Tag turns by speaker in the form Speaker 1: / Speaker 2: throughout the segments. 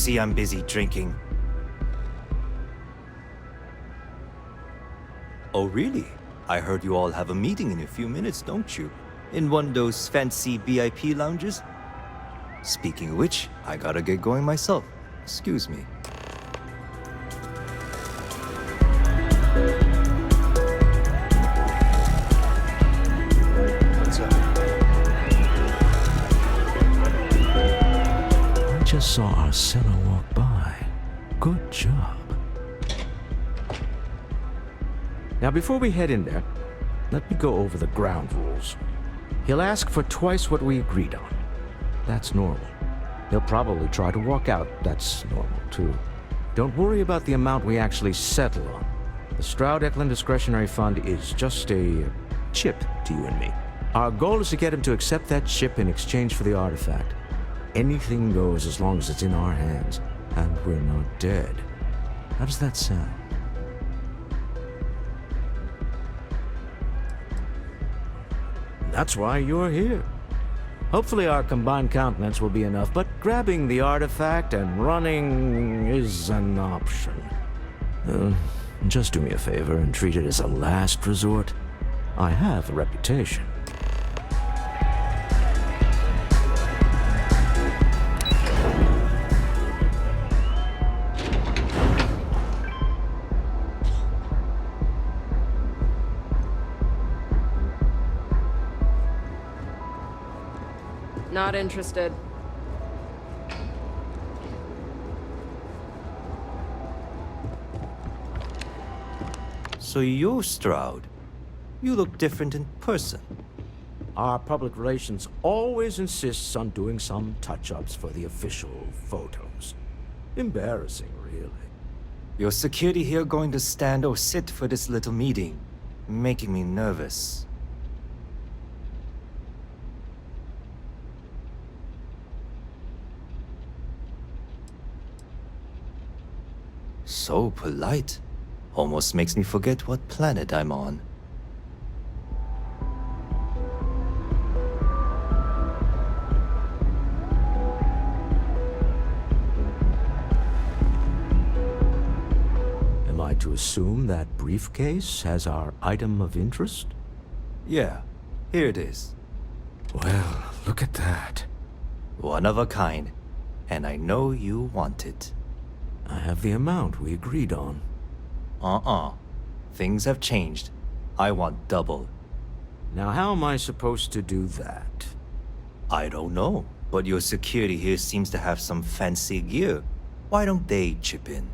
Speaker 1: see I'm busy drinking. Oh, really? I heard you all have a meeting in a few minutes, don't you? In one of those fancy VIP lounges? Speaking of which, I gotta get going myself. Excuse me. What's up?
Speaker 2: I just saw our seller walk by. Good job. Now, before we head in there, let me go over the ground rules. He'll ask for twice what we agreed on. That's normal. He'll probably try to walk out. That's normal, too. Don't worry about the amount we actually settle on. The Stroud-Eklund Discretionary Fund is just a chip to you and me. Our goal is to get him to accept that chip in exchange for the artifact. Anything goes as long as it's in our hands, and we're not dead. How does that sound? That's why you're here. Hopefully our combined countenance will be enough, but grabbing the artifact and running is an option. Just do me a favor and treat it as a last resort. I have a reputation.
Speaker 3: Not interested.
Speaker 1: So you're Stroud. You look different in person.
Speaker 2: Our public relations always insists on doing some touch-ups for the official photos. Embarrassing, really.
Speaker 1: Your security here going to stand or sit for this little meeting, making me nervous. So polite. Almost makes me forget what planet I'm on.
Speaker 2: Am I to assume that briefcase has our item of interest?
Speaker 1: Yeah, here it is.
Speaker 2: Well, look at that.
Speaker 1: One of a kind. And I know you want it.
Speaker 2: I have the amount we agreed on.
Speaker 1: Things have changed. I want double.
Speaker 2: Now, how am I supposed to do that?
Speaker 1: I don't know, but your security here seems to have some fancy gear. Why don't they chip in?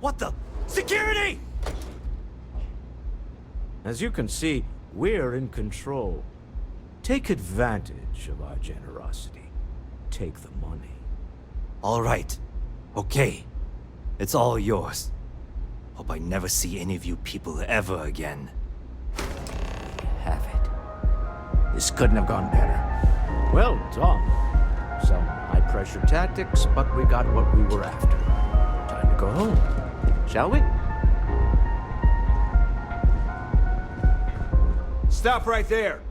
Speaker 1: What the? Security!
Speaker 2: As you can see, we're in control. Take advantage of our generosity. Take the money.
Speaker 1: All right. Okay. It's all yours. Hope I never see any of you people ever again.
Speaker 2: Have it. This couldn't have gone better. Well done. Some high-pressure tactics, but we got what we were after. Time to go home. Shall we?
Speaker 4: Stop right there.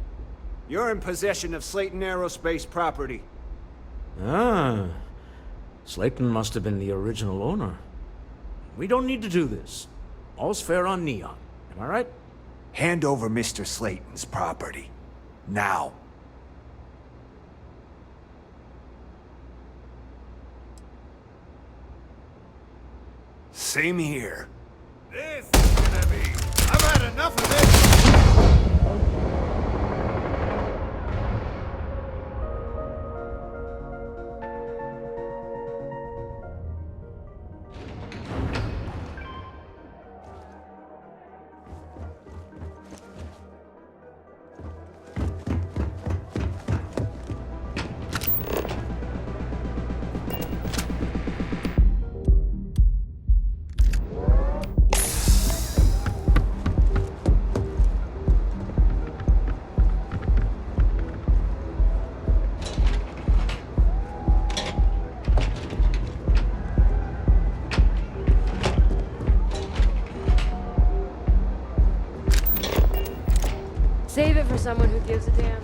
Speaker 4: You're in possession of Slayton Aerospace property.
Speaker 2: Ah. Slayton must have been the original owner. We don't need to do this. All's fair on Neon. Am I right?
Speaker 4: Hand over Mr. Slayton's property. Now. Same here.
Speaker 5: This is gonna be... I've had enough of this!
Speaker 3: for someone who gives a damn.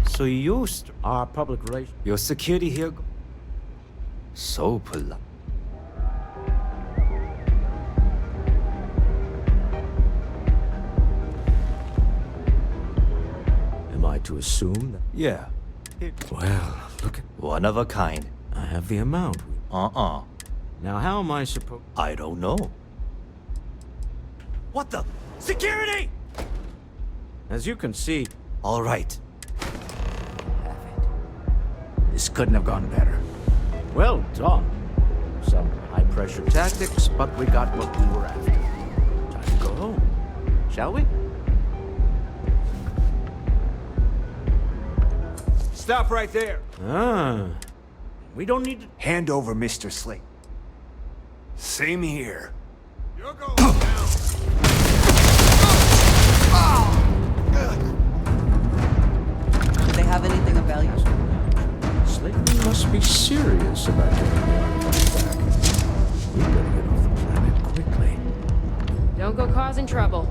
Speaker 1: So
Speaker 2: Our public relations.
Speaker 1: your security here... So polite.
Speaker 2: Am I to assume that?
Speaker 1: Yeah.
Speaker 2: Well, look at.
Speaker 1: One of a kind.
Speaker 2: I have the amount.
Speaker 1: Uh-uh.
Speaker 2: Now, how am I supposed?
Speaker 1: I don't know. What the? Security!
Speaker 2: As you can see,
Speaker 1: All right.
Speaker 2: this couldn't have gone better. Well done. Some high-pressure tactics, but we got what we were after. Time to go home, shall we?
Speaker 4: Stop right there.
Speaker 2: We don't need to...
Speaker 4: Hand over Mr. Slate.
Speaker 5: Same here. You're going down.
Speaker 6: Do they have anything of value?
Speaker 2: Slayton must be serious about getting the artifact back. We better get off the planet quickly.
Speaker 3: Don't go causing trouble.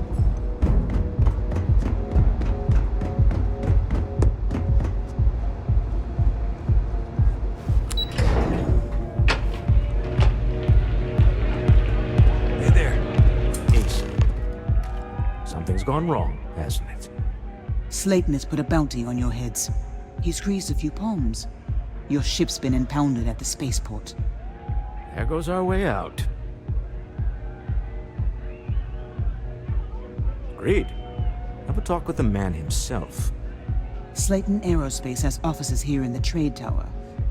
Speaker 1: Hey there.
Speaker 2: Ace. Something's gone wrong, hasn't it?
Speaker 6: Slayton has put a bounty on your heads. He's greased a few palms. Your ship's been impounded at the spaceport.
Speaker 2: There goes our way out. Agreed. Have a talk with the man himself.
Speaker 6: Slayton Aerospace has offices here in the trade tower.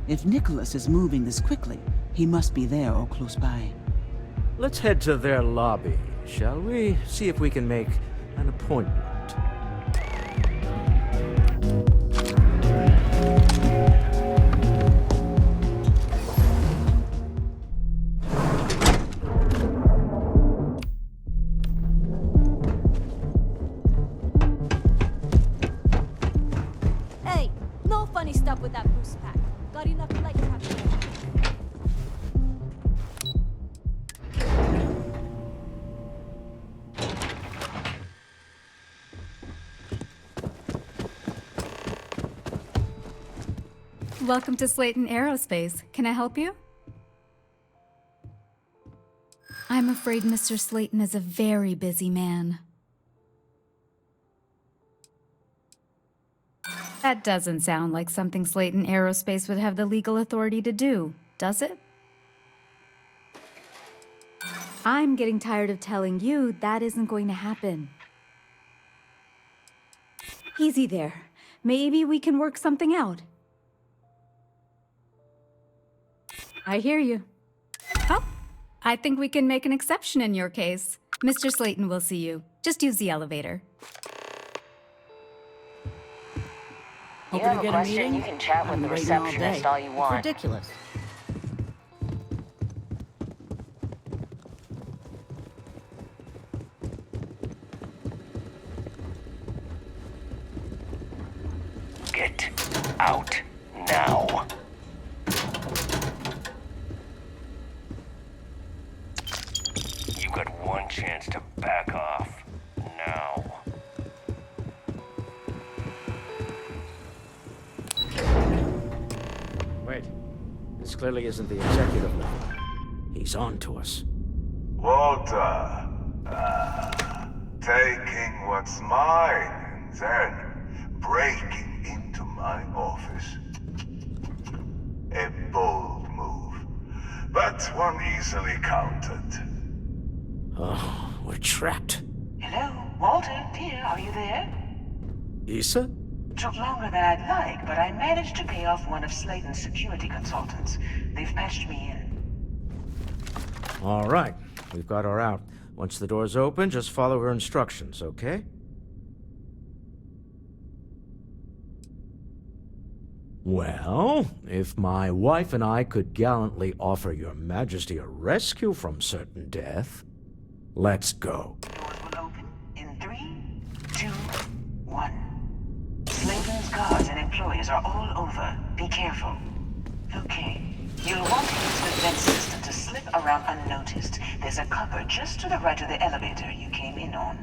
Speaker 6: If Nicholas is moving this quickly, he must be there or close by.
Speaker 2: Let's head to their lobby, shall we? See if we can make an appointment.
Speaker 7: Hey, no funny stuff with that boost pack. Got enough light capture.
Speaker 8: Welcome to Slayton Aerospace. Can I help you? I'm afraid Mr. Slayton is a very busy man. That doesn't sound like something Slayton Aerospace would have the legal authority to do, does it? I'm getting tired of telling you that isn't going to happen. Easy there. Maybe we can work something out. I hear you. Oh, I think we can make an exception in your case. Mr. Slayton will see you. Just use the elevator.
Speaker 9: You have a question, you can chat with the receptionist all you want.
Speaker 6: Ridiculous.
Speaker 9: Get out now. You got one chance to back off. Now.
Speaker 2: Wait. This clearly isn't the executive level. He's on to us.
Speaker 10: Walter, taking what's mine and then breaking into my office. A bold move, but one easily countered.
Speaker 2: Oh, we're trapped.
Speaker 11: Hello, Walter, dear, are you there?
Speaker 2: Issa?
Speaker 11: Took longer than I'd like, but I managed to pay off one of Slayton's security consultants. They've patched me in.
Speaker 2: All right. We've got her out. Once the door's open, just follow her instructions, okay? Well, if my wife and I could gallantly offer your majesty a rescue from certain death, let's go.
Speaker 11: Doors will open in 3, 2, 1. Slayton's guards and employees are all over. Be careful. Okay, You'll want to use the vent system to slip around unnoticed. There's a cupboard just to the right of the elevator you came in on.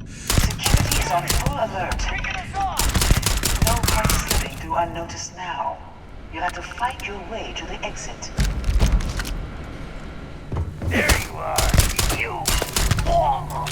Speaker 11: Security is on full alert. No point slipping through unnoticed now. You'll have to fight your way to the exit.
Speaker 9: There you are. You. Oh.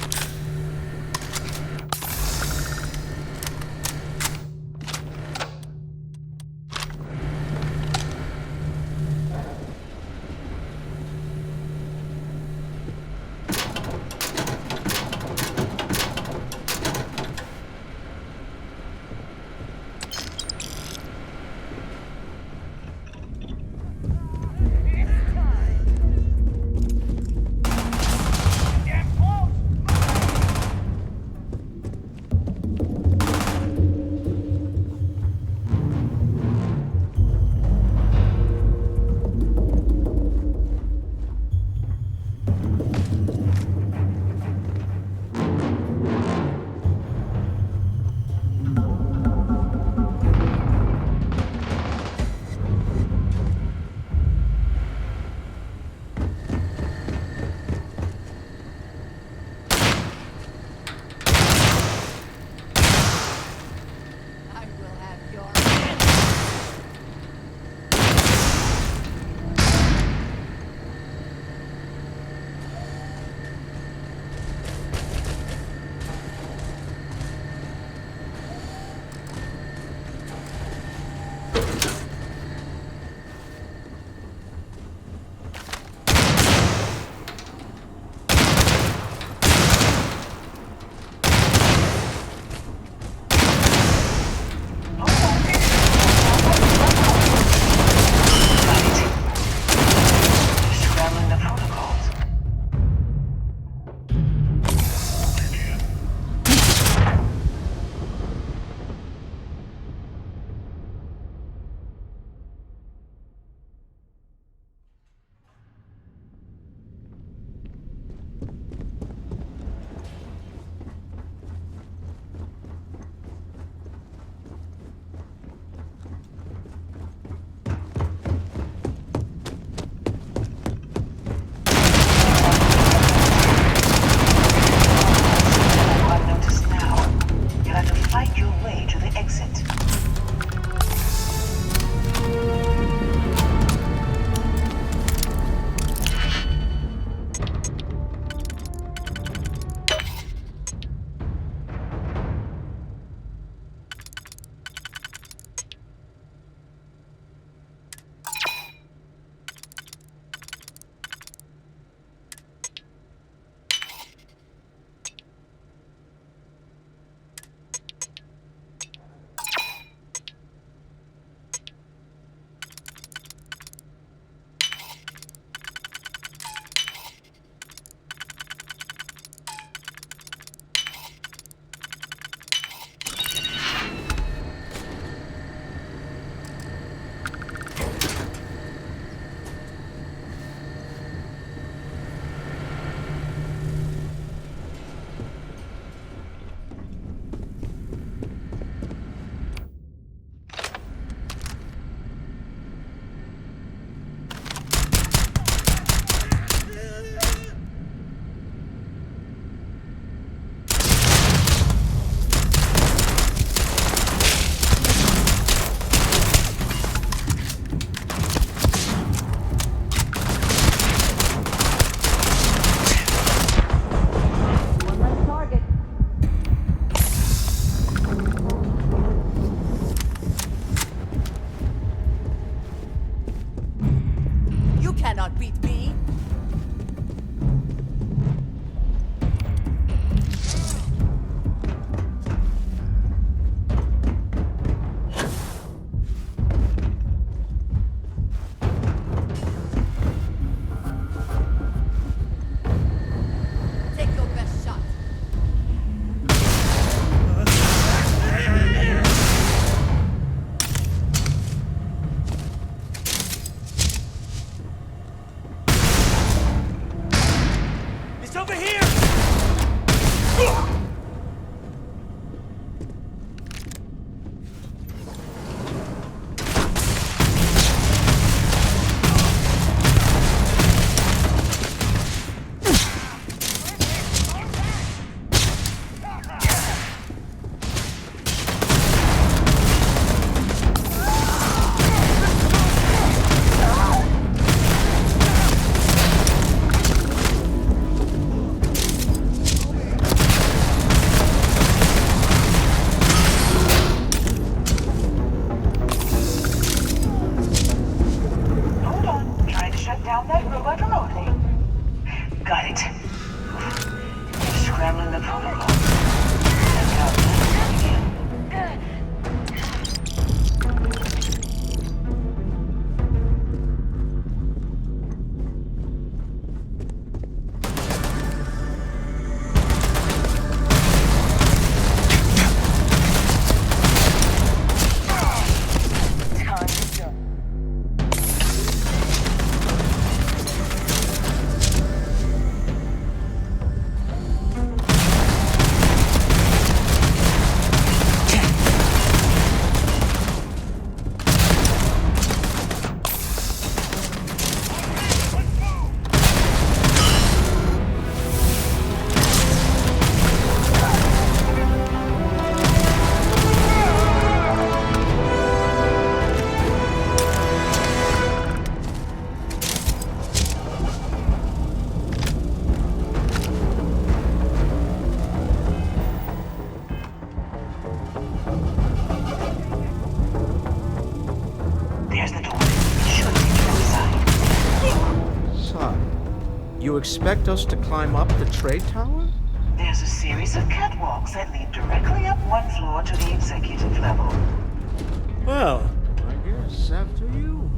Speaker 4: Over here!
Speaker 11: Hold on. Trying to shut down that robot remotely. Got it. Scrambling the protocol. And now let's begin. There's the door. Should take you inside.
Speaker 2: Son, you expect us to climb up the trade tower?
Speaker 11: There's a series of catwalks that lead directly up one floor to the executive level.
Speaker 2: Well, I guess after you.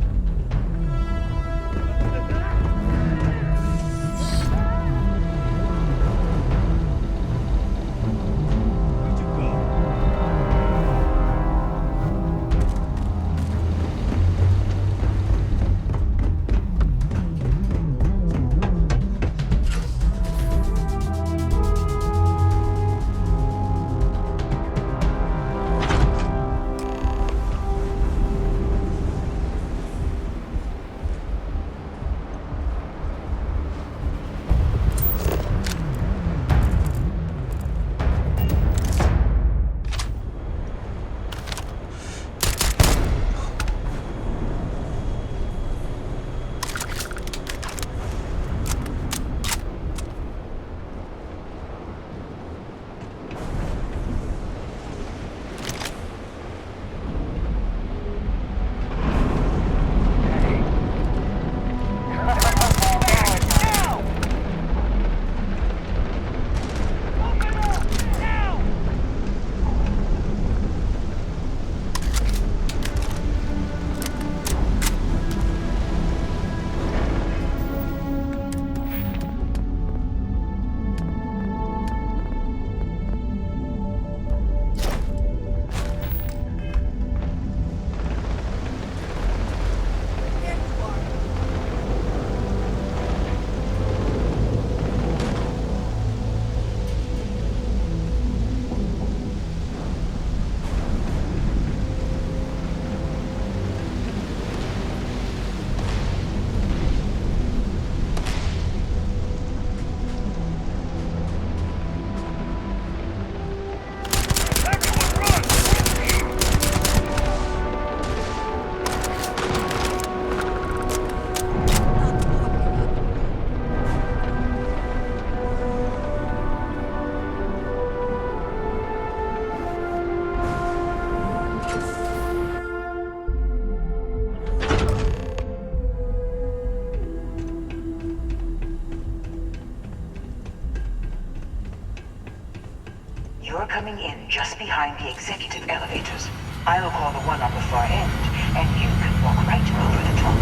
Speaker 11: You're coming in just behind the executive elevators. I'll call the one on the far end, and you can walk right over the top.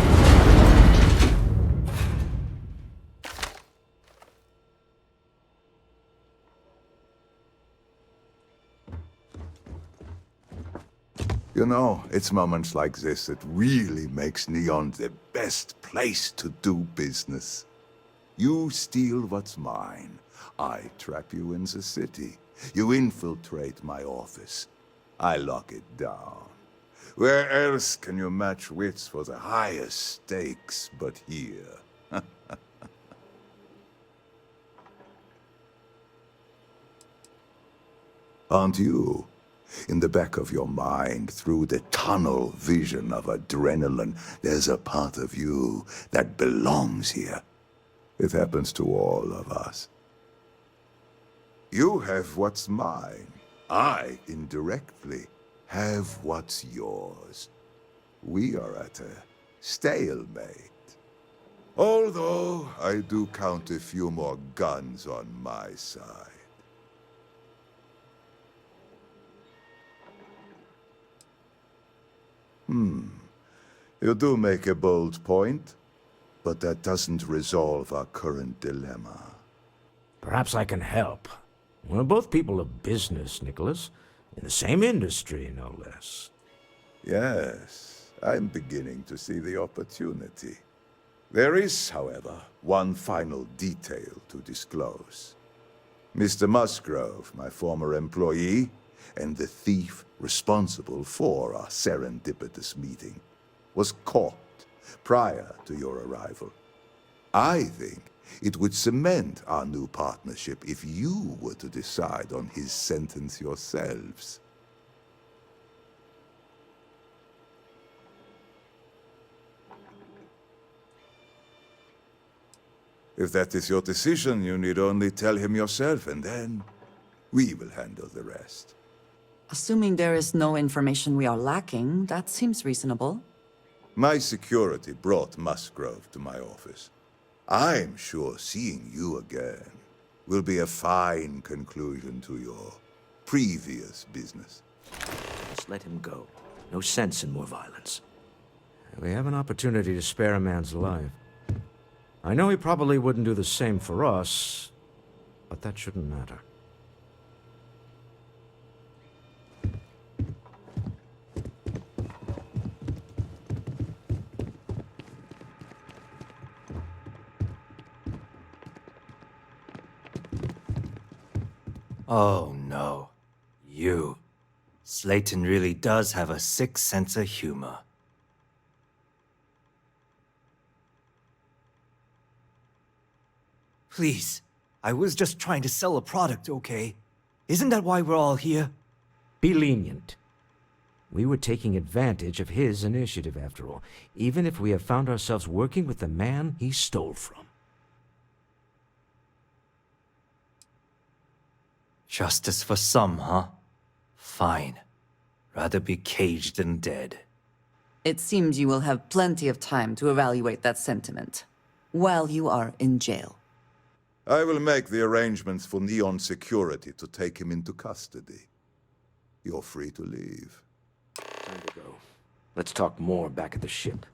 Speaker 10: You know, it's moments like this that really makes Neon the best place to do business. You steal what's mine. I trap you in the city. You infiltrate my office. I lock it down. Where else can you match wits for the highest stakes but here? Aren't you? In the back of your mind, through the tunnel vision of adrenaline, there's a part of you that belongs here. It happens to all of us. You have what's mine. I, indirectly, have what's yours. We are at a stalemate. Although I do count a few more guns on my side. You do make a bold point, but that doesn't resolve our current dilemma.
Speaker 2: Perhaps I can help. We're both people of business, Nicholas. In the same industry, no less.
Speaker 10: Yes, I'm beginning to see the opportunity. There is, however, one final detail to disclose. Mr. Musgrove, my former employee, and the thief responsible for our serendipitous meeting, was caught prior to your arrival. I think it would cement our new partnership if you were to decide on his sentence yourselves. If that is your decision, you need only tell him yourself, and then we will handle the rest.
Speaker 12: Assuming there is no information we are lacking, that seems reasonable.
Speaker 10: My security brought Musgrove to my office. I'm sure seeing you again will be a fine conclusion to your previous business.
Speaker 2: Just let him go. No sense in more violence. We have an opportunity to spare a man's life. I know he probably wouldn't do the same for us, but that shouldn't matter.
Speaker 1: Oh no. You. Slayton really does have a sick sense of humor. Please, I was just trying to sell a product, okay? Isn't that why we're all here?
Speaker 2: Be lenient. We were taking advantage of his initiative, after all, even if we have found ourselves working with the man he stole from.
Speaker 1: Justice for some, huh? Fine. Rather be caged than dead.
Speaker 12: It seems you will have plenty of time to evaluate that sentiment, while you are in jail.
Speaker 10: I will make the arrangements for Neon Security to take him into custody. You're free to leave.
Speaker 2: Time to go. Let's talk more back at the ship.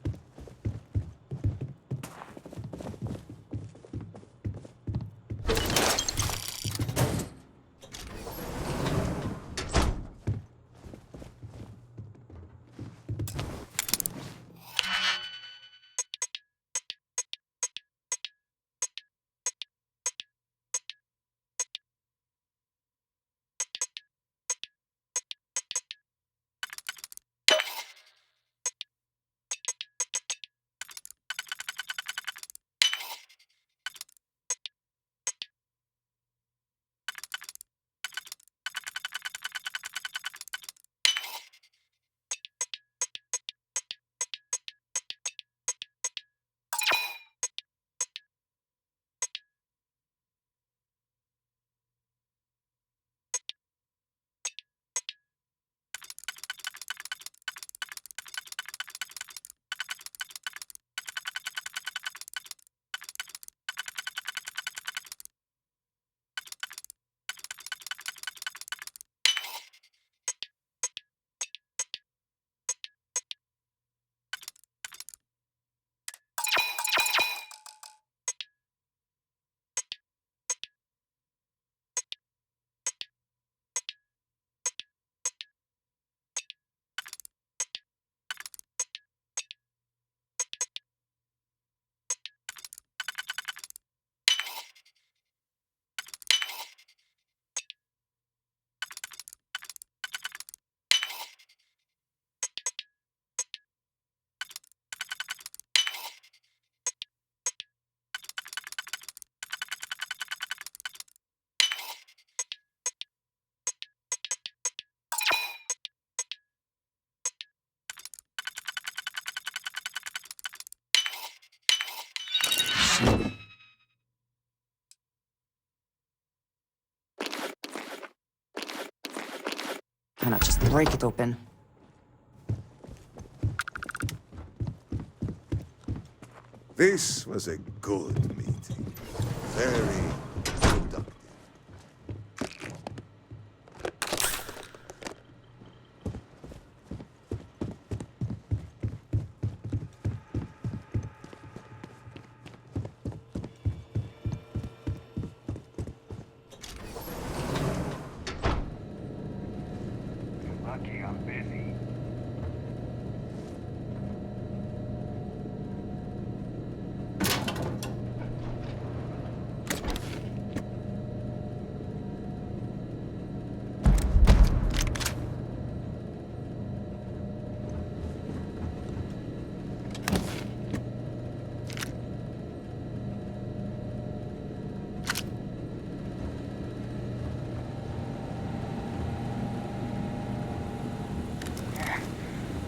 Speaker 12: Why not just break it open?
Speaker 10: This was a good meeting. Very productive.
Speaker 9: Lucky I'm busy.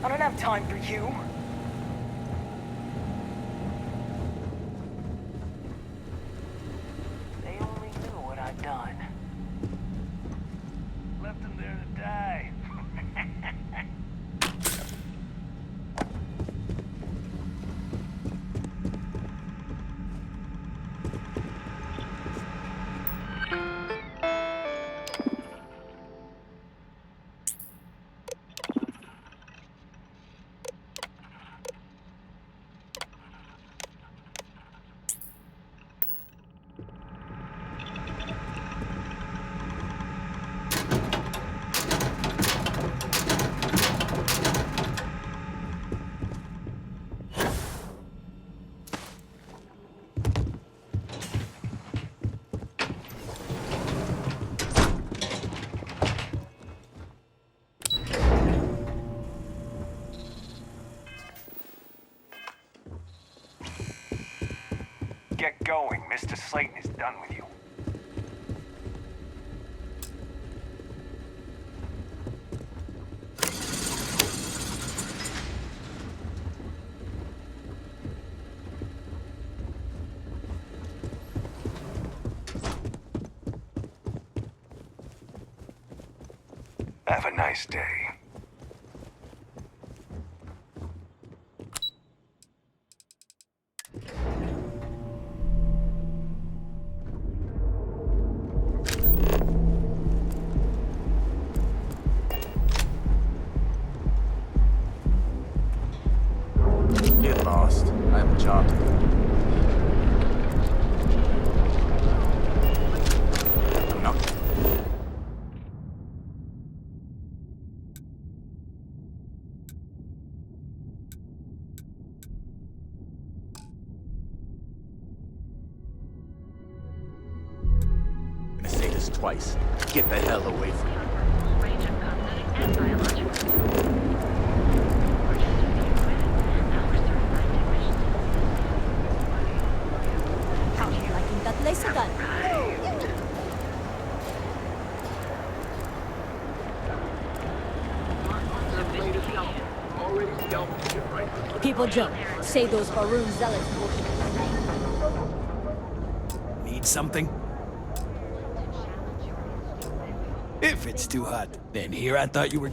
Speaker 11: I don't have time for you.
Speaker 9: They only knew what I'd done. Left them there to die. Get going. Mr. Slayton is done with you. Have a nice day.
Speaker 5: Get lost. I have a job to do. I'm not. I'm gonna say this twice. Get the hell away from me.
Speaker 7: How you liking that laser gun? People joke. Say those Faroon zealots bullshit.
Speaker 4: Need something? If it's too hot, then here I thought you were...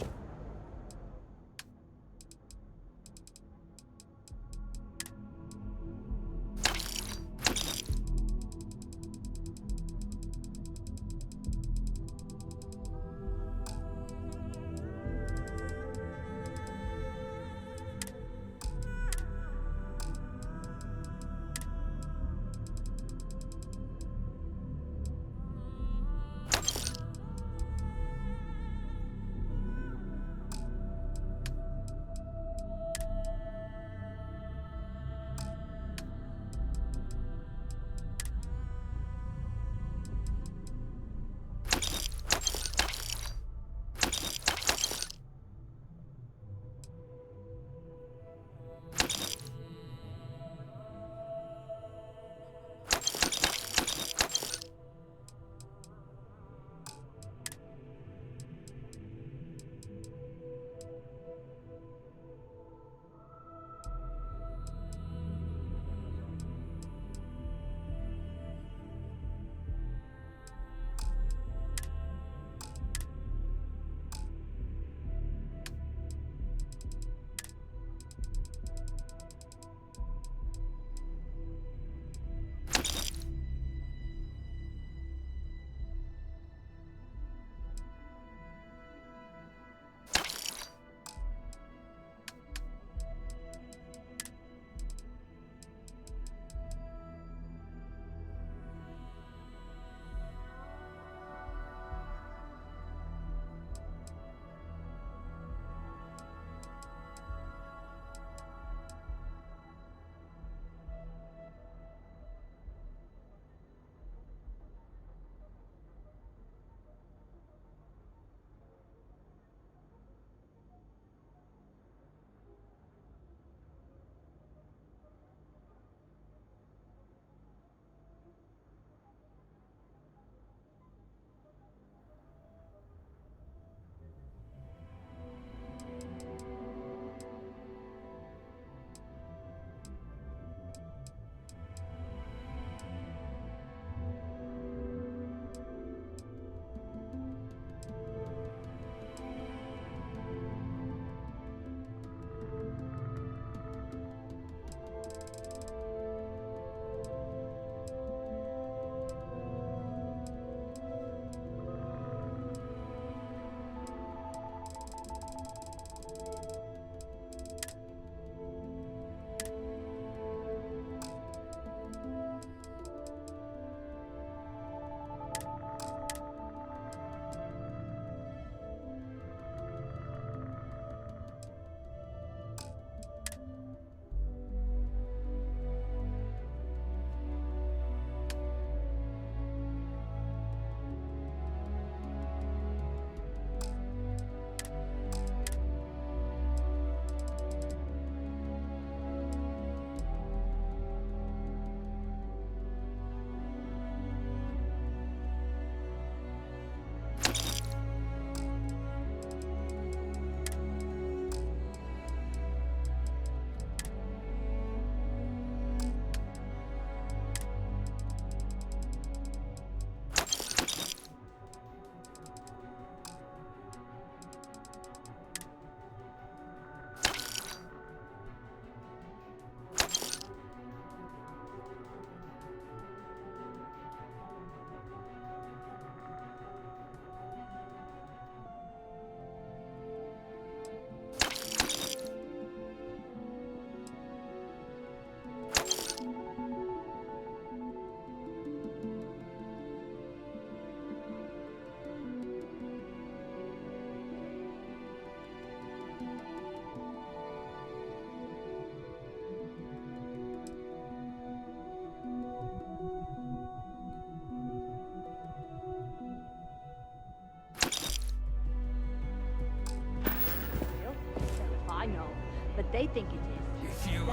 Speaker 7: they think it is.
Speaker 5: If you,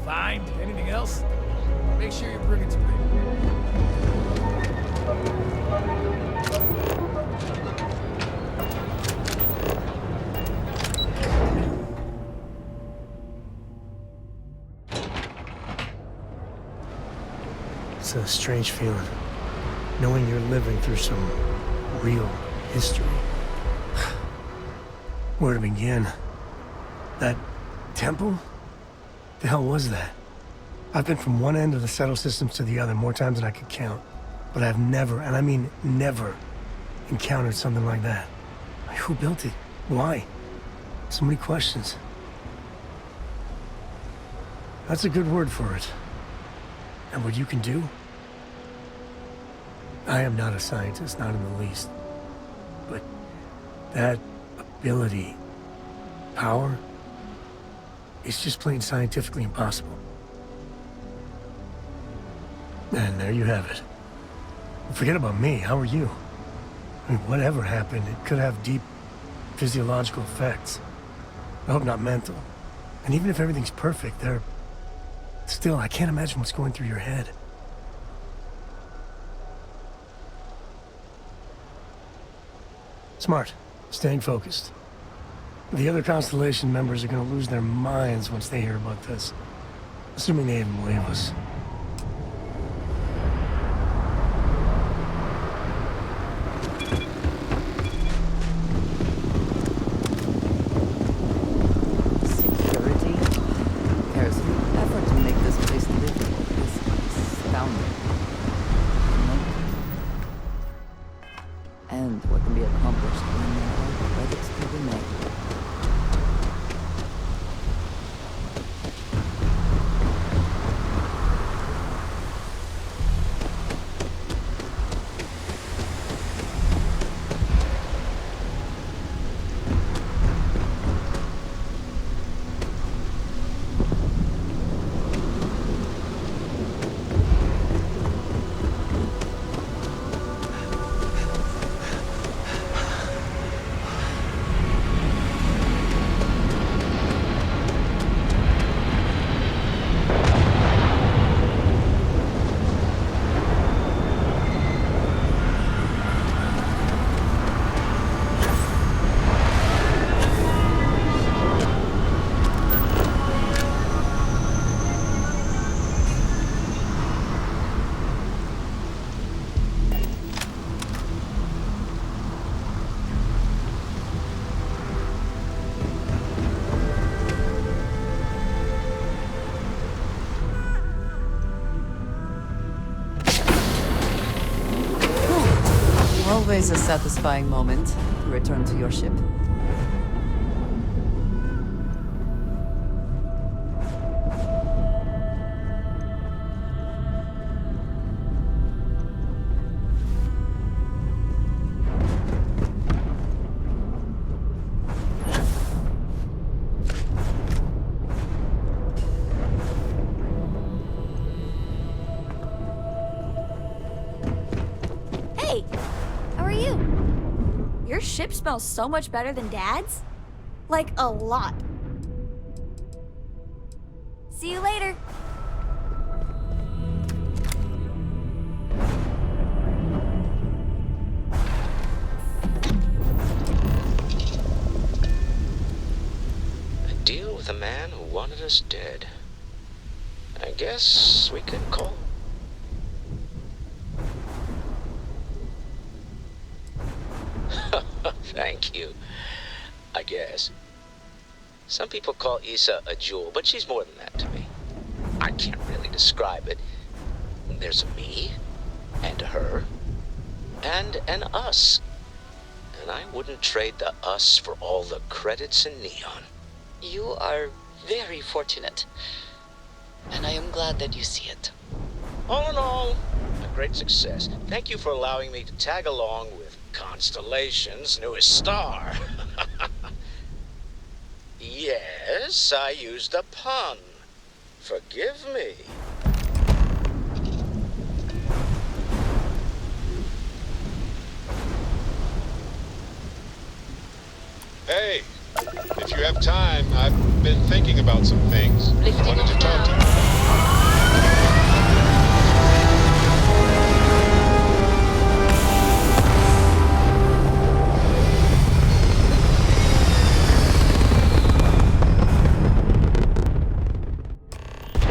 Speaker 5: find anything else, make sure you bring it to me.
Speaker 13: It's a strange feeling, knowing you're living through some real history. Where to begin? That temple? The hell was that? I've been from one end of the settle systems to the other more times than I could count. But I've never, and I mean never, encountered something like that. Who built it? Why? So many questions. That's a good word for it. And what you can do? I am not a scientist, not in the least. But that ability, power, it's just plain scientifically impossible. And there you have it. Forget about me, how are you? I mean, whatever happened, it could have deep physiological effects. I hope not mental. And even if everything's perfect, still, I can't imagine what's going through your head. Smart. Staying focused. The other Constellation members are gonna lose their minds once they hear about this. Assuming they even believe us.
Speaker 12: Security? There's an effort to make this place livable is astounding. And what can be accomplished when there are credits to be made. Always a satisfying moment to return to your ship.
Speaker 14: Hey! How are you? Your ship smells so much better than Dad's. Like, a lot. See you later.
Speaker 2: A deal with a man who wanted us dead. I guess we can call. Thank you. I guess. Some people call Issa a jewel, but she's more than that to me. I can't really describe it. There's a me, and a her, and an us. And I wouldn't trade the us for all the credits in Neon.
Speaker 15: You are very fortunate. And I am glad that you see it.
Speaker 2: All in all, a great success. Thank you for allowing me to tag along with Constellation's newest star. Yes, I used a pun. Forgive me.
Speaker 16: Hey, if If you have time, I've been thinking about some things. Wanted to talk to you.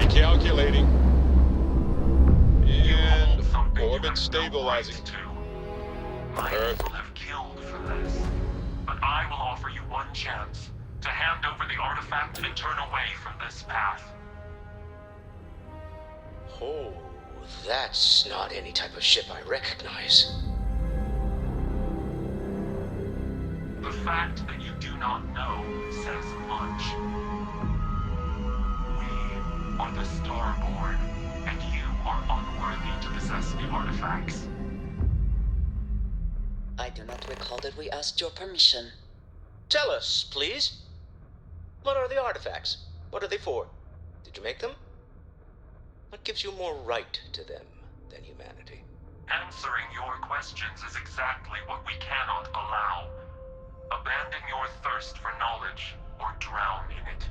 Speaker 16: Recalculating. And orbit stabilizing. Earth.
Speaker 17: Have killed for this, but I will offer you one chance to hand over the artifact and turn away from this path.
Speaker 2: Oh, that's not any type of ship I recognize.
Speaker 17: The fact that you do not know says much. We are the Starborn, and you are unworthy to possess the artifacts.
Speaker 15: I do not recall that we asked your permission.
Speaker 2: Tell us, please. What are the artifacts? What are they for? Did you make them? What gives you more right to them than humanity?
Speaker 17: Answering your questions is exactly what we cannot allow. Abandon your thirst for knowledge, or drown in it.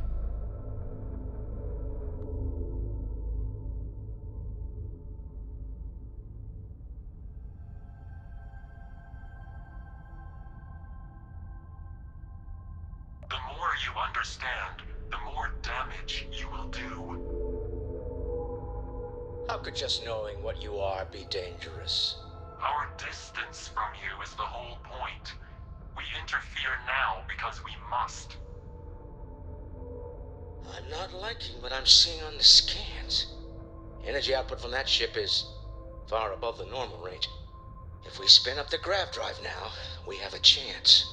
Speaker 17: The more you understand, the more damage you will do.
Speaker 2: How could just knowing what you are be dangerous?
Speaker 17: Our distance from you is the whole point. We interfere now because we must.
Speaker 2: I'm not liking what I'm seeing on the scans. Energy output from that ship is far above the normal range. If we spin up the grav drive now, we have a chance.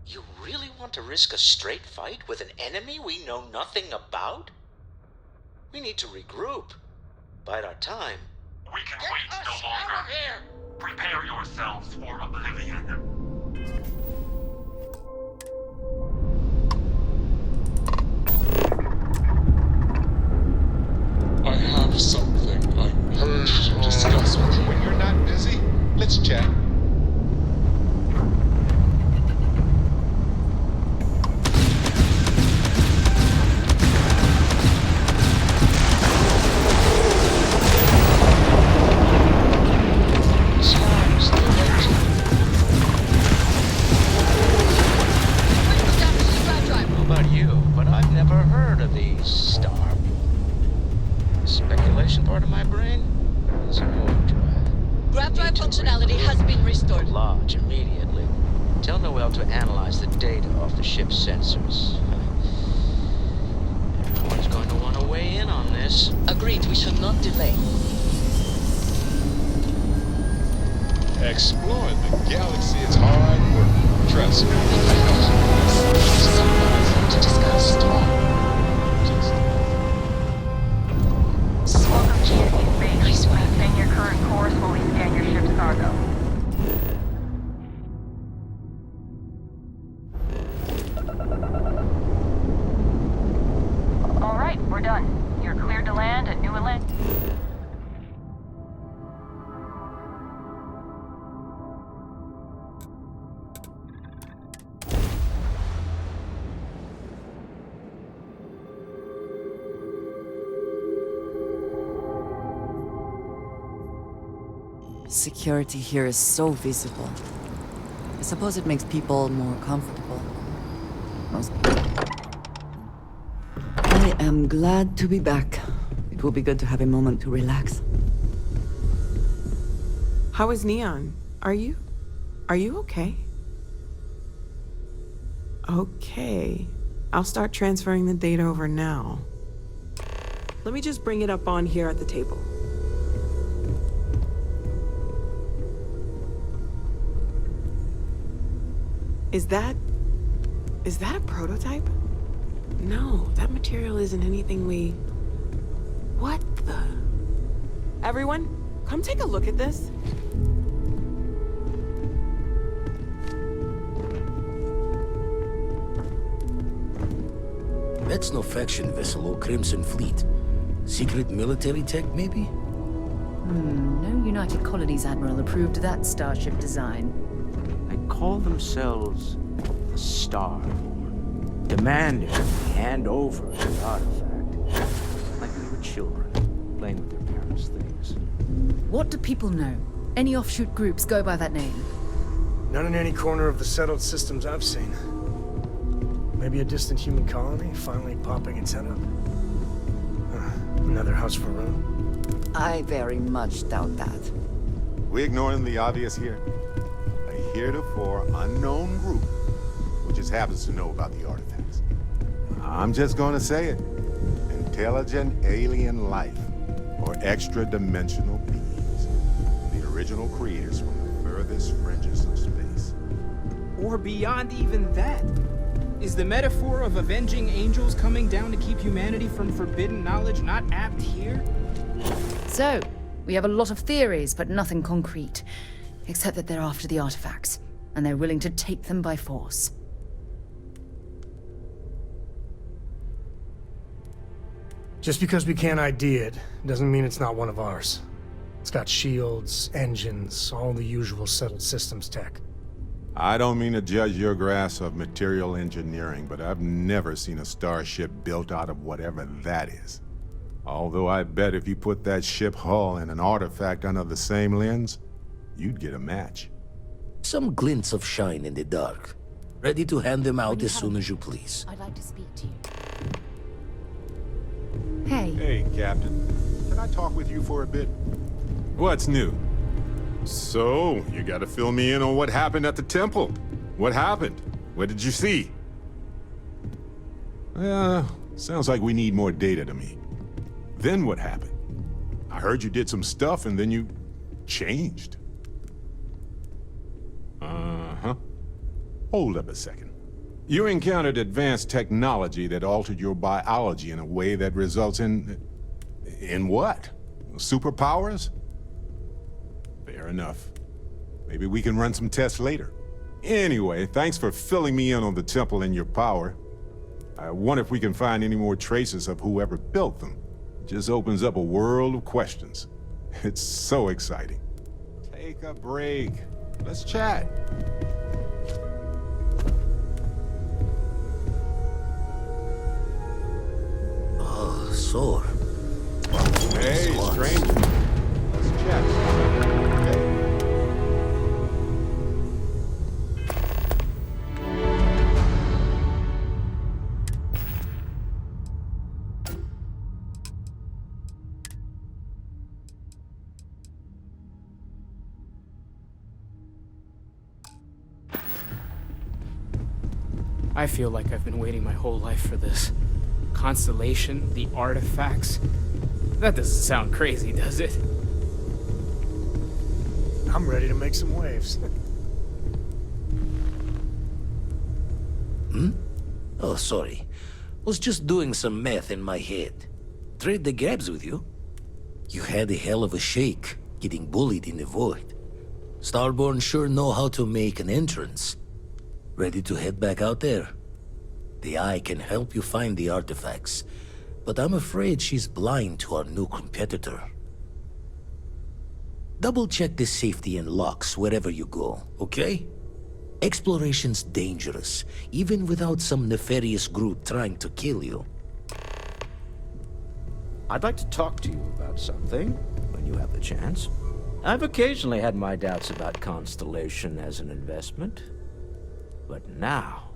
Speaker 2: You really want to risk a straight fight with an enemy we know nothing about? We need to regroup. Bide our time.
Speaker 17: We can wait no longer. Prepare yourselves for oblivion.
Speaker 16: I have something I need to discuss with you. When you're not busy, let's chat.
Speaker 2: Part of my brain is an overdrive.
Speaker 15: Grav drive functionality has been restored.
Speaker 2: Lodge immediately. Tell Noel to analyze the data off the ship's sensors. Everyone's going to want to weigh in on this.
Speaker 15: Agreed, we should not delay.
Speaker 16: Exploring the galaxy is hard work. Trust me.
Speaker 15: Something to discuss.
Speaker 11: Welcome to your base.
Speaker 15: Nice one.
Speaker 11: Maintain your current course while we scan your ship's cargo. All right, we're done. You're cleared to land at New Atlantis.
Speaker 12: Security here is so visible. I suppose it makes people more comfortable. I am glad to be back. It will be good to have a moment to relax.
Speaker 18: How is Neon? Are you okay? Okay. I'll start transferring the data over now. Let me just bring it up on here at the table. Is that a prototype? No, that material isn't anything we... What the... Everyone, come take a look at this.
Speaker 19: That's no faction vessel or Crimson Fleet. Secret military tech, maybe?
Speaker 12: No United Colonies Admiral approved that starship design.
Speaker 2: They call themselves the Starborn, demanding we hand over the artifact, like we were children, playing with their parents' things.
Speaker 12: What do people know? Any offshoot groups go by that name?
Speaker 13: None in any corner of the settled systems I've seen. Maybe a distant human colony finally popping its head up. Another house for Rune.
Speaker 12: I very much doubt that.
Speaker 20: We ignoring the obvious here? A heretofore unknown group who just happens to know about the artifacts. I'm just gonna say it. Intelligent alien life, or extra-dimensional beings. The original creators from the furthest fringes of space.
Speaker 21: Or beyond even that. Is the metaphor of avenging angels coming down to keep humanity from forbidden knowledge not apt here?
Speaker 12: So, we have a lot of theories, but nothing concrete. Except that they're after the artifacts, and they're willing to take them by force.
Speaker 13: Just because we can't ID it, doesn't mean it's not one of ours. It's got shields, engines, all the usual settled systems tech.
Speaker 20: I don't mean to judge your grasp of material engineering, but I've never seen a starship built out of whatever that is. Although I bet if you put that ship hull and an artifact under the same lens, you'd get a match.
Speaker 19: Some glints of shine in the dark. Ready to hand them out as soon as you please.
Speaker 7: I'd like to speak to you.
Speaker 12: Hey.
Speaker 20: Hey, Captain. Can I talk with you for a bit? What's new? So, you gotta fill me in on what happened at the temple. What happened? What did you see? Sounds like we need more data to me. Then what happened? I heard you did some stuff and then you changed. Uh-huh. Hold up a second. You encountered advanced technology that altered your biology in a way that results in what? Superpowers? Fair enough. Maybe we can run some tests later. Anyway, thanks for filling me in on the temple and your power. I wonder if we can find any more traces of whoever built them. It just opens up a world of questions. It's so exciting. Take a break. Let's chat.
Speaker 19: Oh, sore.
Speaker 20: Hey, stranger. Let's chat. Okay.
Speaker 21: I feel like I've been waiting my whole life for this. Constellation, the artifacts. That doesn't sound crazy, does it?
Speaker 13: I'm ready to make some waves.
Speaker 19: Oh, sorry. Was just doing some math in my head. Trade the grabs with you. You had a hell of a shake, getting bullied in the void. Starborn sure know how to make an entrance. Ready to head back out there? The Eye can help you find the artifacts, but I'm afraid she's blind to our new competitor. Double-check the safety and locks wherever you go, okay? Exploration's dangerous, even without some nefarious group trying to kill you.
Speaker 2: I'd like to talk to you about something, when you have the chance. I've occasionally had my doubts about Constellation as an investment. But now,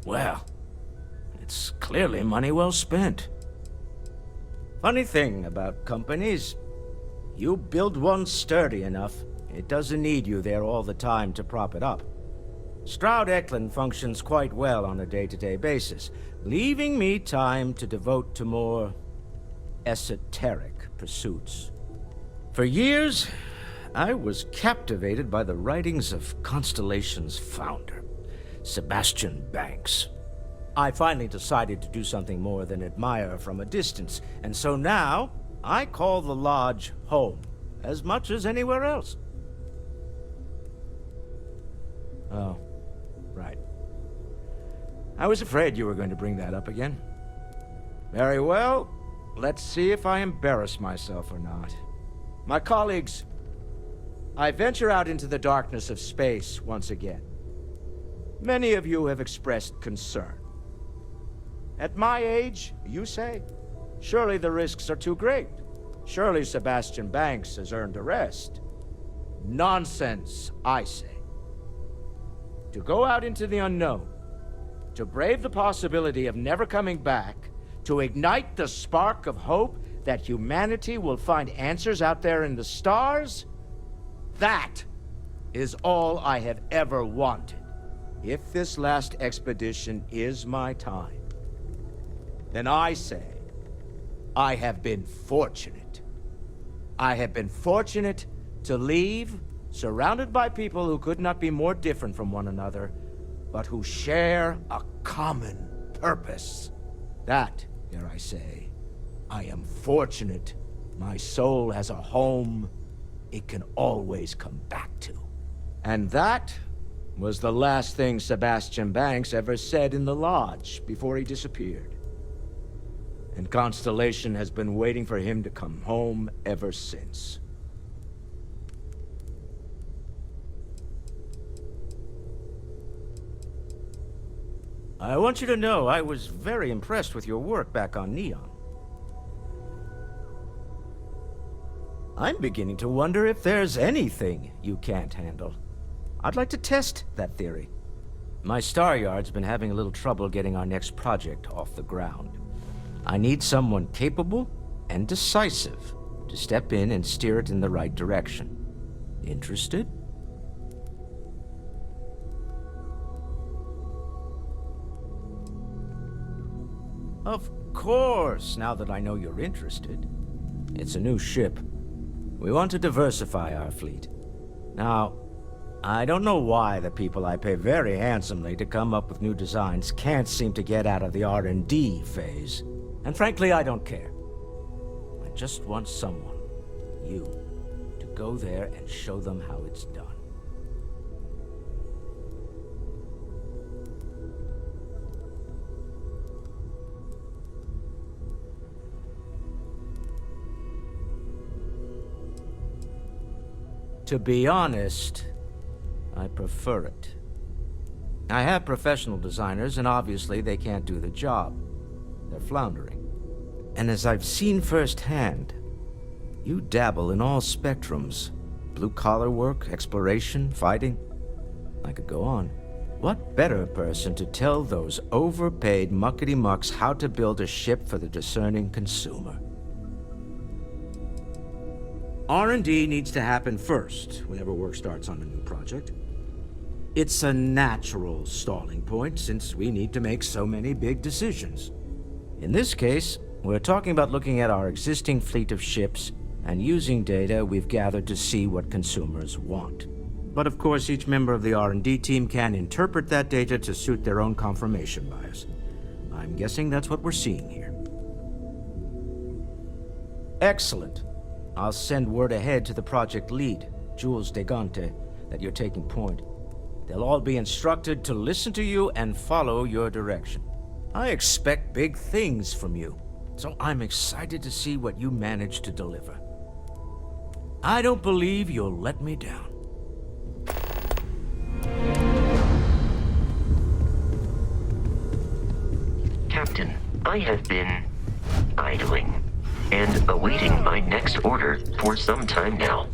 Speaker 2: well, it's clearly money well spent. Funny thing about companies, you build one sturdy enough, it doesn't need you there all the time to prop it up. Stroud Eklund functions quite well on a day-to-day basis, leaving me time to devote to more esoteric pursuits. For years, I was captivated by the writings of Constellation's founder, Sebastian Banks. I finally decided to do something more than admire from a distance, and so now I call the Lodge home, as much as anywhere else. Oh, right. I was afraid you were going to bring that up again. Very well. Let's see if I embarrass myself or not. My colleagues, I venture out into the darkness of space once again. Many of you have expressed concern. At my age, you say, surely the risks are too great. Surely Sebastian Banks has earned a rest. Nonsense, I say. To go out into the unknown, to brave the possibility of never coming back, to ignite the spark of hope that humanity will find answers out there in the stars, that is all I have ever wanted. If this last expedition is my time, then I say, I have been fortunate. I have been fortunate to leave, surrounded by people who could not be more different from one another, but who share a common purpose. That, dare I say, I am fortunate. My soul has a home it can always come back to. And that was the last thing Sebastian Banks ever said in the lodge before he disappeared. And Constellation has been waiting for him to come home ever since. I want you to know I was very impressed with your work back on Neon. I'm beginning to wonder if there's anything you can't handle. I'd like to test that theory. My Star Yard's been having a little trouble getting our next project off the ground. I need someone capable and decisive to step in and steer it in the right direction. Interested? Of course, now that I know you're interested. It's a new ship. We want to diversify our fleet. Now, I don't know why the people I pay very handsomely to come up with new designs can't seem to get out of the R&D phase. And frankly, I don't care. I just want someone, you, to go there and show them how it's done. To be honest, I prefer it. I have professional designers, and obviously they can't do the job. They're floundering. And as I've seen firsthand, you dabble in all spectrums. Blue-collar work, exploration, fighting. I could go on. What better person to tell those overpaid muckety-mucks how to build a ship for the discerning consumer? R&D needs to happen first whenever work starts on a new project. It's a natural stalling point since we need to make so many big decisions. In this case, we're talking about looking at our existing fleet of ships and using data we've gathered to see what consumers want. But of course, each member of the R&D team can interpret that data to suit their own confirmation bias. I'm guessing that's what we're seeing here. Excellent. I'll send word ahead to the project lead, Jules Degante, that you're taking point. They'll all be instructed to listen to you and follow your direction. I expect big things from you, so I'm excited to see what you manage to deliver. I don't believe you'll let me down.
Speaker 3: Captain, I have been idling and awaiting my next order for some time now.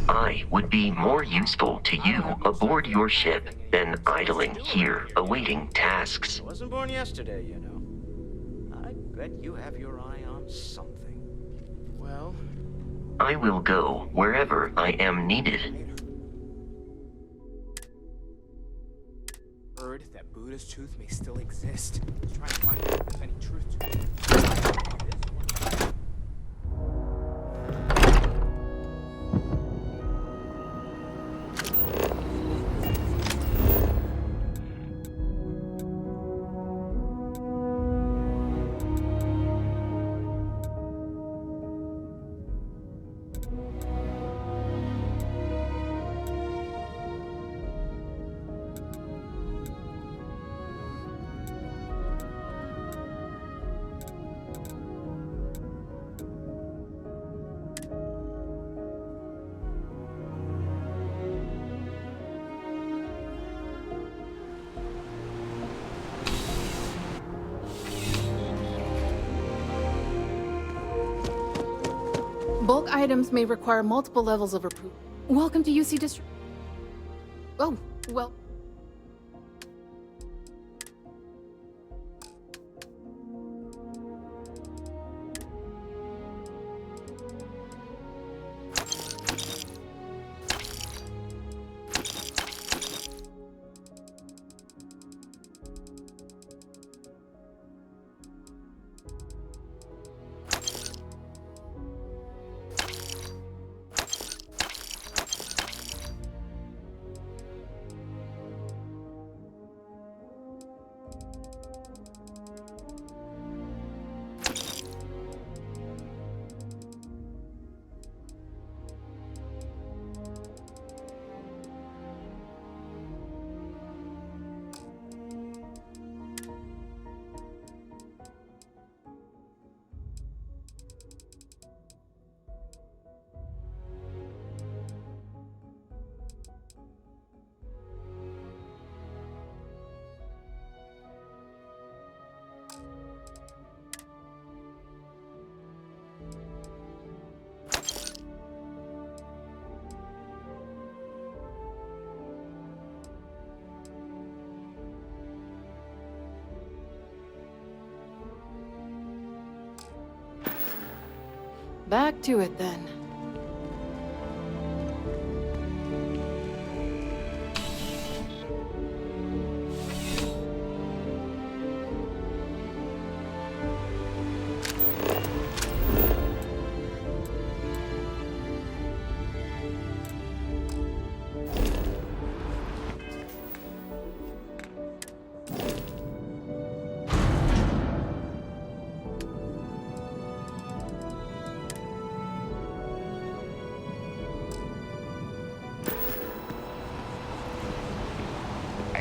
Speaker 3: I would be more useful to you aboard your ship than idling here awaiting tasks.
Speaker 2: I wasn't born yesterday, you know. I bet you have your eye on something.
Speaker 21: Well,
Speaker 3: I will go wherever I am needed.
Speaker 21: heard that Buddha's tooth may still exist. Let's try and find out if there's any truth to it.
Speaker 8: Bulk items may require multiple levels of approval. Welcome to UC District. Oh, well. Back to it then.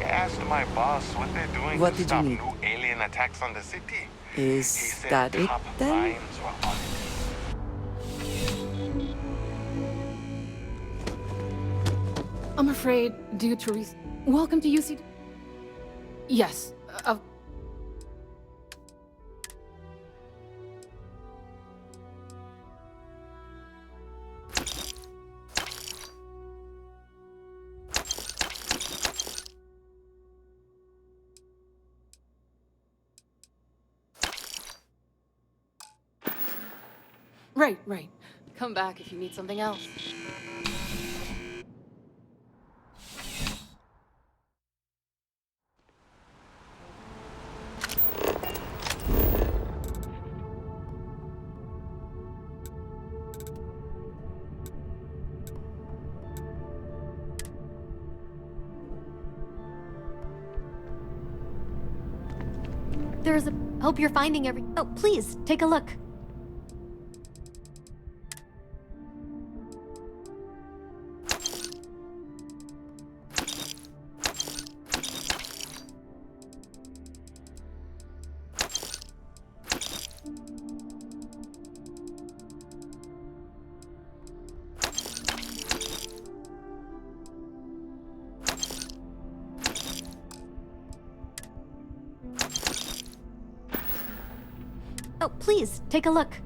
Speaker 16: Asked my boss what they're doing
Speaker 22: What
Speaker 16: to
Speaker 22: did you
Speaker 16: stop
Speaker 22: need?
Speaker 16: new alien attacks on the city.
Speaker 22: Is
Speaker 16: He said
Speaker 22: that it
Speaker 16: top
Speaker 22: then?
Speaker 16: minds were on it.
Speaker 8: I'm afraid, due to Welcome to UC. Yes. Right. Come back if you need something else.
Speaker 23: There's a... Hope you're finding every... Oh, please, take a look. Oh, please, take a look.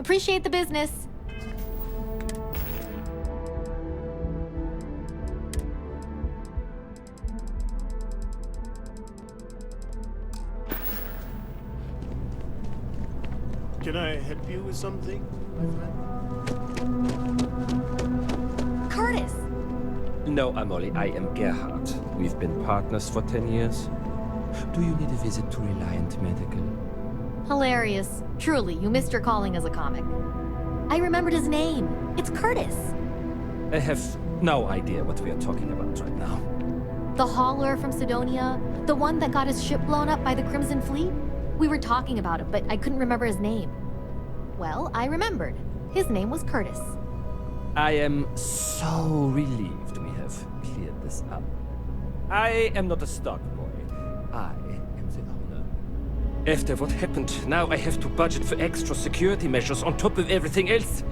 Speaker 23: Appreciate the business.
Speaker 1: Can I help you with something, my friend?
Speaker 14: Curtis!
Speaker 6: No, Amoli, I am Gerhard. We've been partners for 10 years. Do you need a visit to Reliant Medical?
Speaker 23: Hilarious. Truly, you missed your calling as a comic. I remembered his name. It's Curtis.
Speaker 6: I have no idea what we are talking about right now.
Speaker 23: The hauler from Sidonia, the one that got his ship blown up by the Crimson Fleet? We were talking about it, but I couldn't remember his name. Well, I remembered. His name was Curtis.
Speaker 6: I am so relieved we have cleared this up. I am not a stock boy. I am the owner. After what happened, now I have to budget for extra security measures on top of everything else.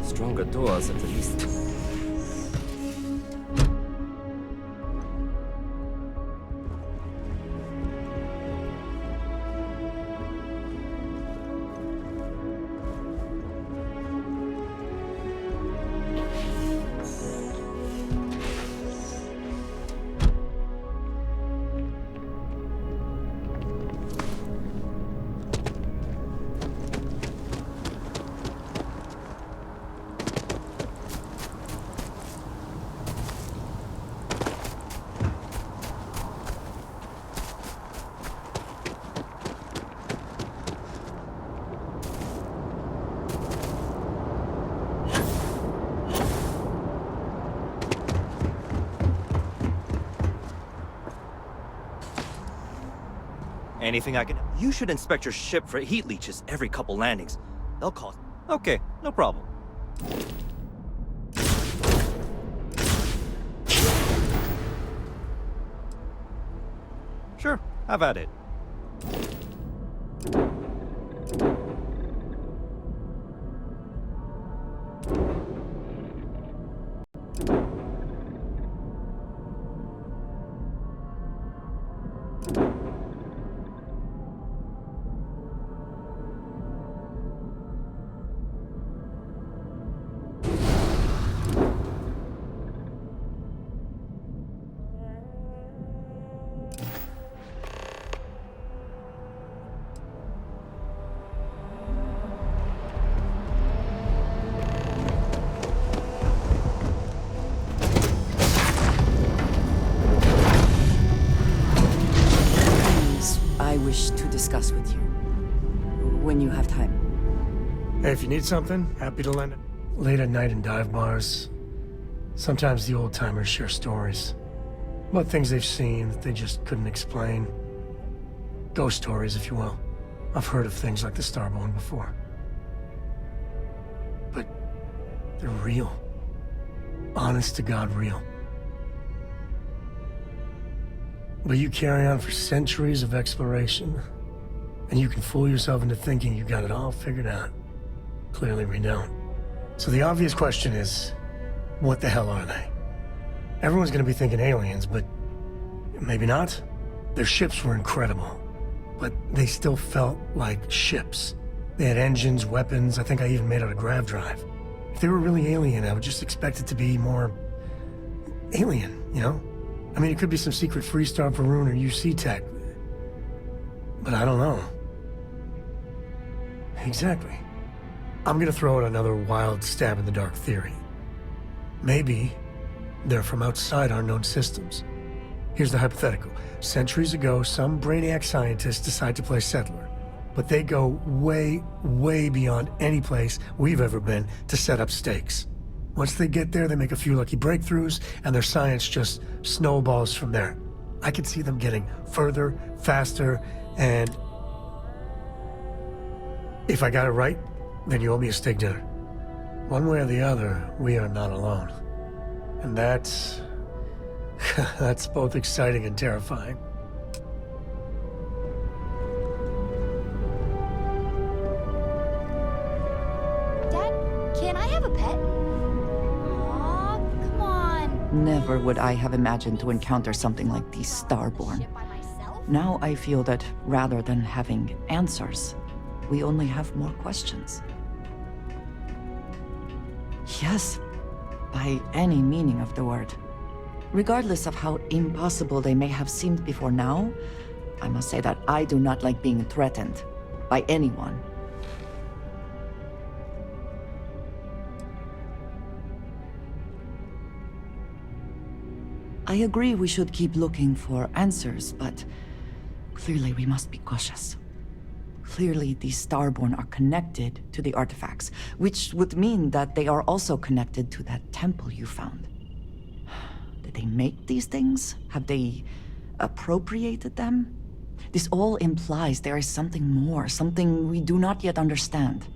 Speaker 6: Stronger doors at the least.
Speaker 22: Anything I can... You should inspect your ship for heat leeches every couple landings. They'll cost... Okay, no problem. Sure, have at it.
Speaker 24: I wish to discuss with you. When you have time.
Speaker 13: Hey, if you need something, happy to lend it. Late at night in dive bars, sometimes the old-timers share stories. About things they've seen that they just couldn't explain. Ghost stories, if you will. I've heard of things like the Starborn before. But they're real. Honest to God real. But you carry on for centuries of exploration, and you can fool yourself into thinking you got it all figured out. Clearly we don't. So the obvious question is, what the hell are they? Everyone's gonna be thinking aliens, but maybe not. Their ships were incredible, but they still felt like ships. They had engines, weapons, I think I even made out a grav drive. If they were really alien, I would just expect it to be more... alien, you know? I mean, it could be some secret Freestar Varun or UC tech. But I don't know. Exactly. I'm gonna throw out another wild stab-in-the-dark theory. Maybe they're from outside our known systems. Here's the hypothetical. Centuries ago, some brainiac scientists decide to play settler. But they go way, way beyond any place we've ever been to set up stakes. Once they get there, they make a few lucky breakthroughs, and their science just snowballs from there. I could see them getting further, faster, and... if I got it right, then you owe me a steak dinner. One way or the other, we are not alone. And that's... that's both exciting and terrifying.
Speaker 14: Dad, can I have a pet?
Speaker 24: Never would I have imagined to encounter something like the Starborn. Now I feel that rather than having answers, we only have more questions. Yes, by any meaning of the word. Regardless of how impossible they may have seemed before now, I must say that I do not like being threatened by anyone. I agree we should keep looking for answers, but clearly we must be cautious. Clearly, these Starborn are connected to the artifacts, which would mean that they are also connected to that temple you found. Did they make these things? Have they appropriated them? This all implies there is something more, something we do not yet understand.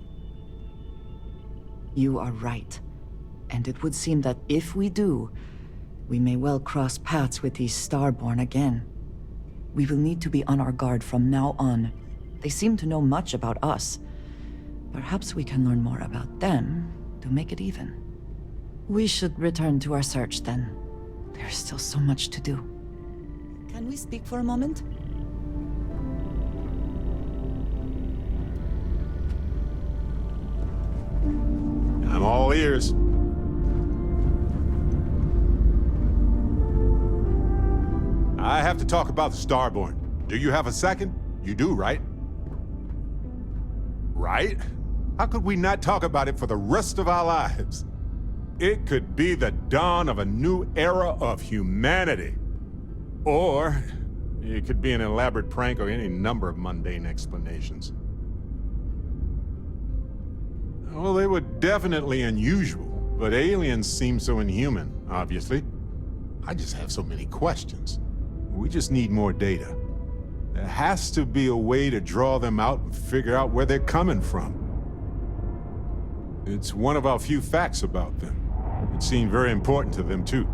Speaker 24: You are right. And it would seem that if we do, we may well cross paths with these Starborn again. We will need to be on our guard from now on. They seem to know much about us. Perhaps we can learn more about them to make it even. We should return to our search then. There's still so much to do. Can we speak for a moment?
Speaker 20: I'm all ears. I have to talk about the Starborn. Do you have a second? You do, right? Right? How could we not talk about it for the rest of our lives? It could be the dawn of a new era of humanity. Or it could be an elaborate prank or any number of mundane explanations. Well, they were definitely unusual, but aliens seem so inhuman, obviously. I just have so many questions. We just need more data. There has to be a way to draw them out and figure out where they're coming from. It's one of our few facts about them. It seemed very important to them, too.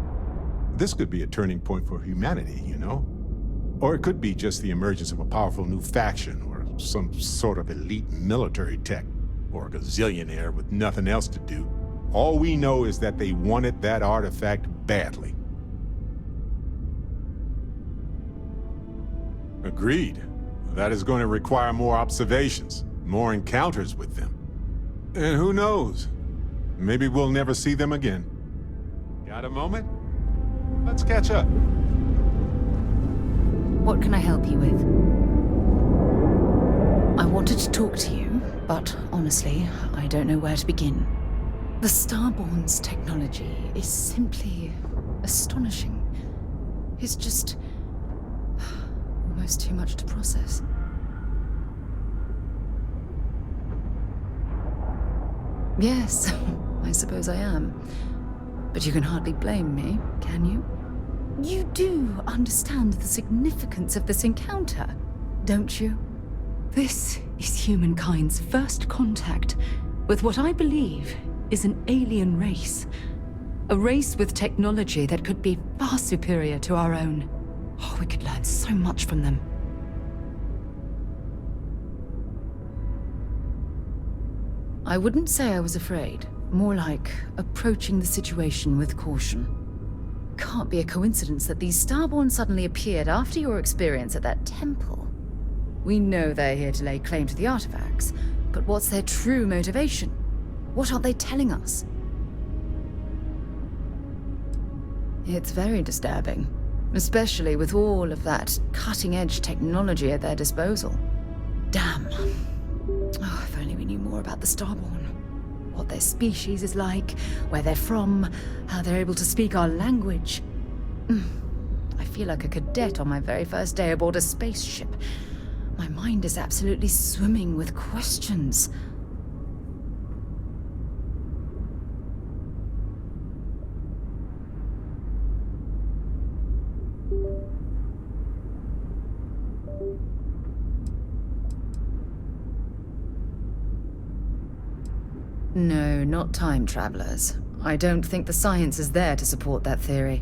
Speaker 20: This could be a turning point for humanity, you know? Or it could be just the emergence of a powerful new faction, or some sort of elite military tech, or a gazillionaire with nothing else to do. All we know is that they wanted that artifact badly. Agreed. That is going to require more observations, more encounters with them. And who knows? Maybe we'll never see them again. Got a moment? Let's catch up.
Speaker 12: What can I help you with? I wanted to talk to you, but honestly, I don't know where to begin. The Starborn's technology is simply astonishing. It's just almost too much to process. Yes, I suppose I am. But you can hardly blame me, can you? You do understand the significance of this encounter, don't you? This is humankind's first contact with what I believe is an alien race. A race with technology that could be far superior to our own. Oh, we could learn so much from them. I wouldn't say I was afraid. More like approaching the situation with caution. Can't be a coincidence that these Starborn suddenly appeared after your experience at that temple. We know they're here to lay claim to the artifacts, but what's their true motivation? What are they telling us? It's very disturbing, especially with all of that cutting-edge technology at their disposal. Damn. Oh, if only we knew more about the Starborn. What their species is like, where they're from, how they're able to speak our language. I feel like a cadet on my very first day aboard a spaceship. My mind is absolutely swimming with questions. No, not time travelers. I don't think the science is there to support that theory.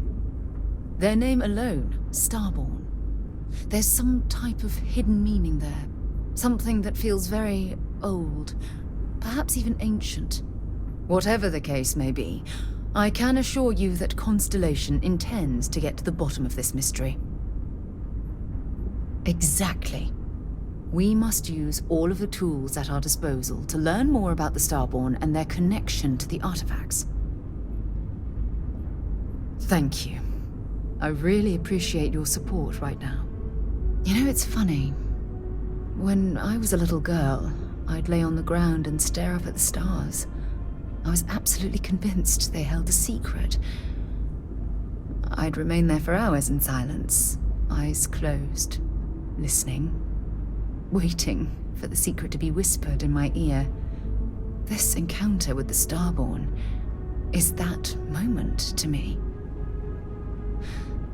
Speaker 12: Their name alone, Starborn. There's some type of hidden meaning there. Something that feels very old, perhaps even ancient. Whatever the case may be, I can assure you that Constellation intends to get to the bottom of this mystery. Exactly. We must use all of the tools at our disposal to learn more about the Starborn and their connection to the artifacts. Thank you. I really appreciate your support right now. You know, it's funny. When I was a little girl, I'd lay on the ground and stare up at the stars. I was absolutely convinced they held a secret. I'd remain there for hours in silence, eyes closed, listening, waiting for the secret to be whispered in my ear. This encounter with the Starborn is that moment to me.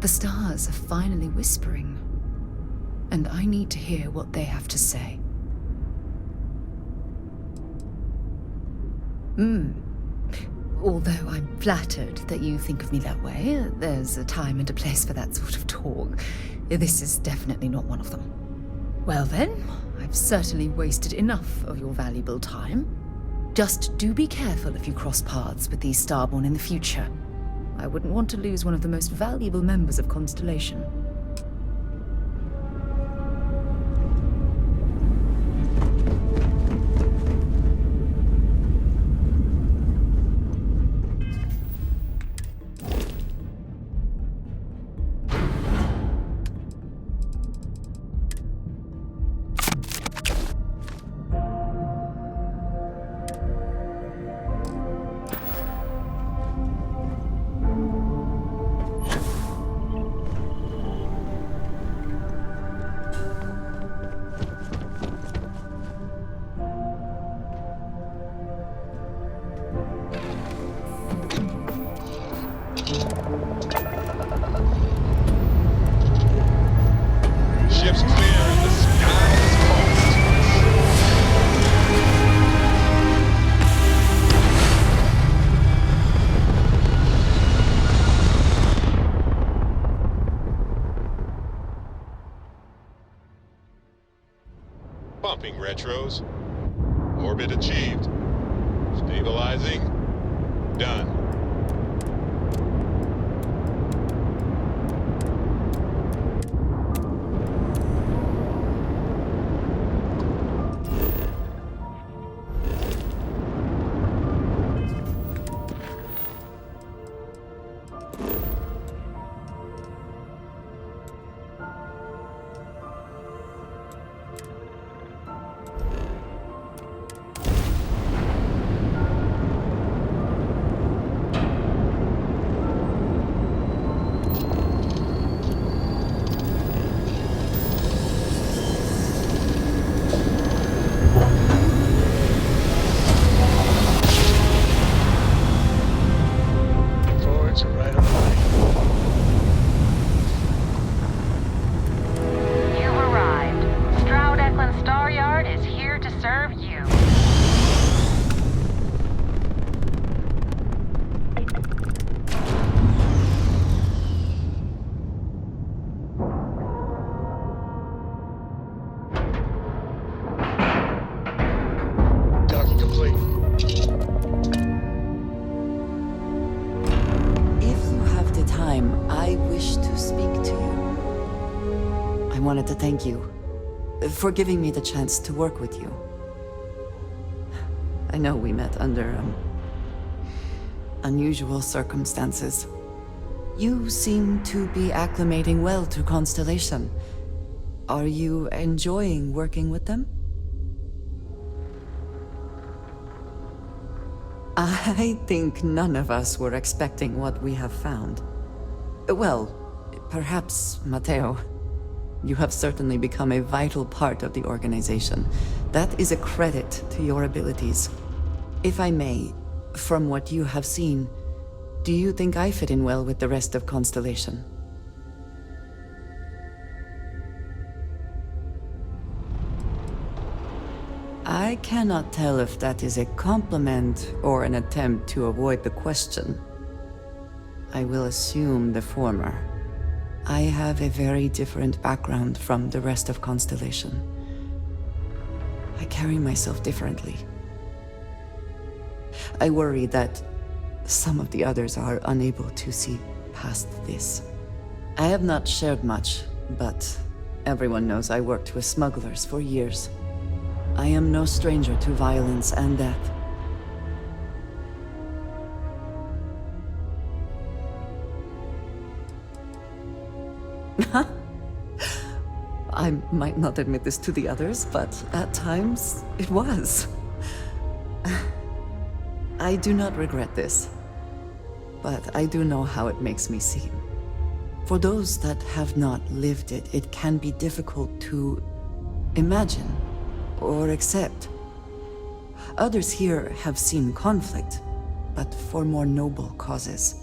Speaker 12: The stars are finally whispering, and I need to hear what they have to say. Although I'm flattered that you think of me that way, there's a time and a place for that sort of talk. This is definitely not one of them. Well then, I've certainly wasted enough of your valuable time. Just do be careful if you cross paths with these Starborn in the future. I wouldn't want to lose one of the most valuable members of Constellation.
Speaker 16: Ship's clear and the sky is cold. Bumping retros. Orbit achieved. Stabilizing. Done.
Speaker 24: I wanted to thank you for giving me the chance to work with you. I know we met under unusual circumstances. You seem to be acclimating well to Constellation. Are you enjoying working with them? I think none of us were expecting what we have found. Well, perhaps Matteo. You have certainly become a vital part of the organization. That is a credit to your abilities. If I may, from what you have seen, do you think I fit in well with the rest of Constellation? I cannot tell if that is a compliment or an attempt to avoid the question. I will assume the former. I have a very different background from the rest of Constellation. I carry myself differently. I worry that some of the others are unable to see past this. I have not shared much, but everyone knows I worked with smugglers for years. I am no stranger to violence and death. I might not admit this to the others, but at times it was. I do not regret this, but I do know how it makes me seem. For those that have not lived it, it can be difficult to imagine or accept. Others here have seen conflict, but for more noble causes.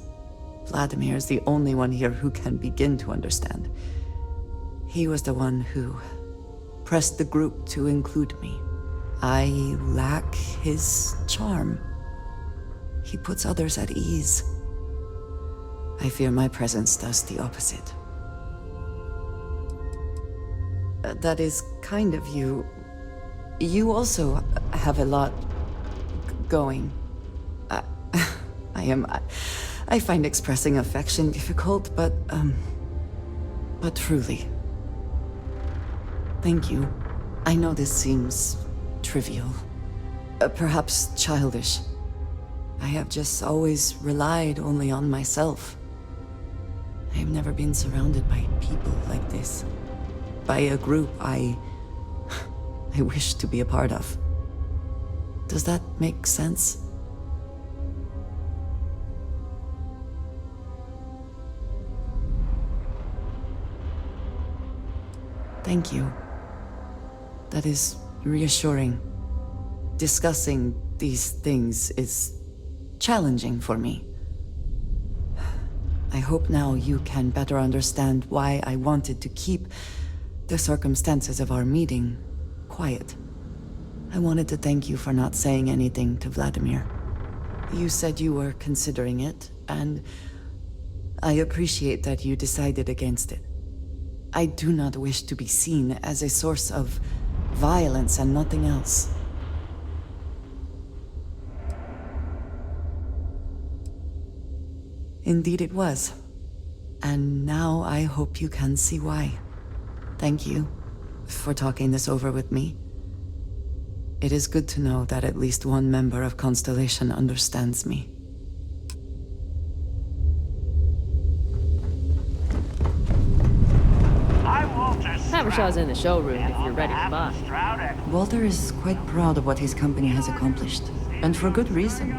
Speaker 24: Vladimir is the only one here who can begin to understand. He was the one who pressed the group to include me. I lack his charm. He puts others at ease. I fear my presence does the opposite. That is kind of you. You also have a lot going. I find expressing affection difficult, but truly. Thank you. I know this seems trivial, perhaps childish. I have just always relied only on myself. I have never been surrounded by people like this. By a group I wish to be a part of. Does that make sense? Thank you. That is reassuring. Discussing these things is challenging for me. I hope now you can better understand why I wanted to keep the circumstances of our meeting quiet. I wanted to thank you for not saying anything to Vladimir. You said you were considering it, and I appreciate that you decided against it. I do not wish to be seen as a source of violence and nothing else. Indeed it was. And now I hope you can see why. Thank you for talking this over with me. It is good to know that at least one member of Constellation understands me.
Speaker 7: Habershaw's in the showroom if you're ready to buy.
Speaker 24: Walter is quite proud of what his company has accomplished, and for good reason.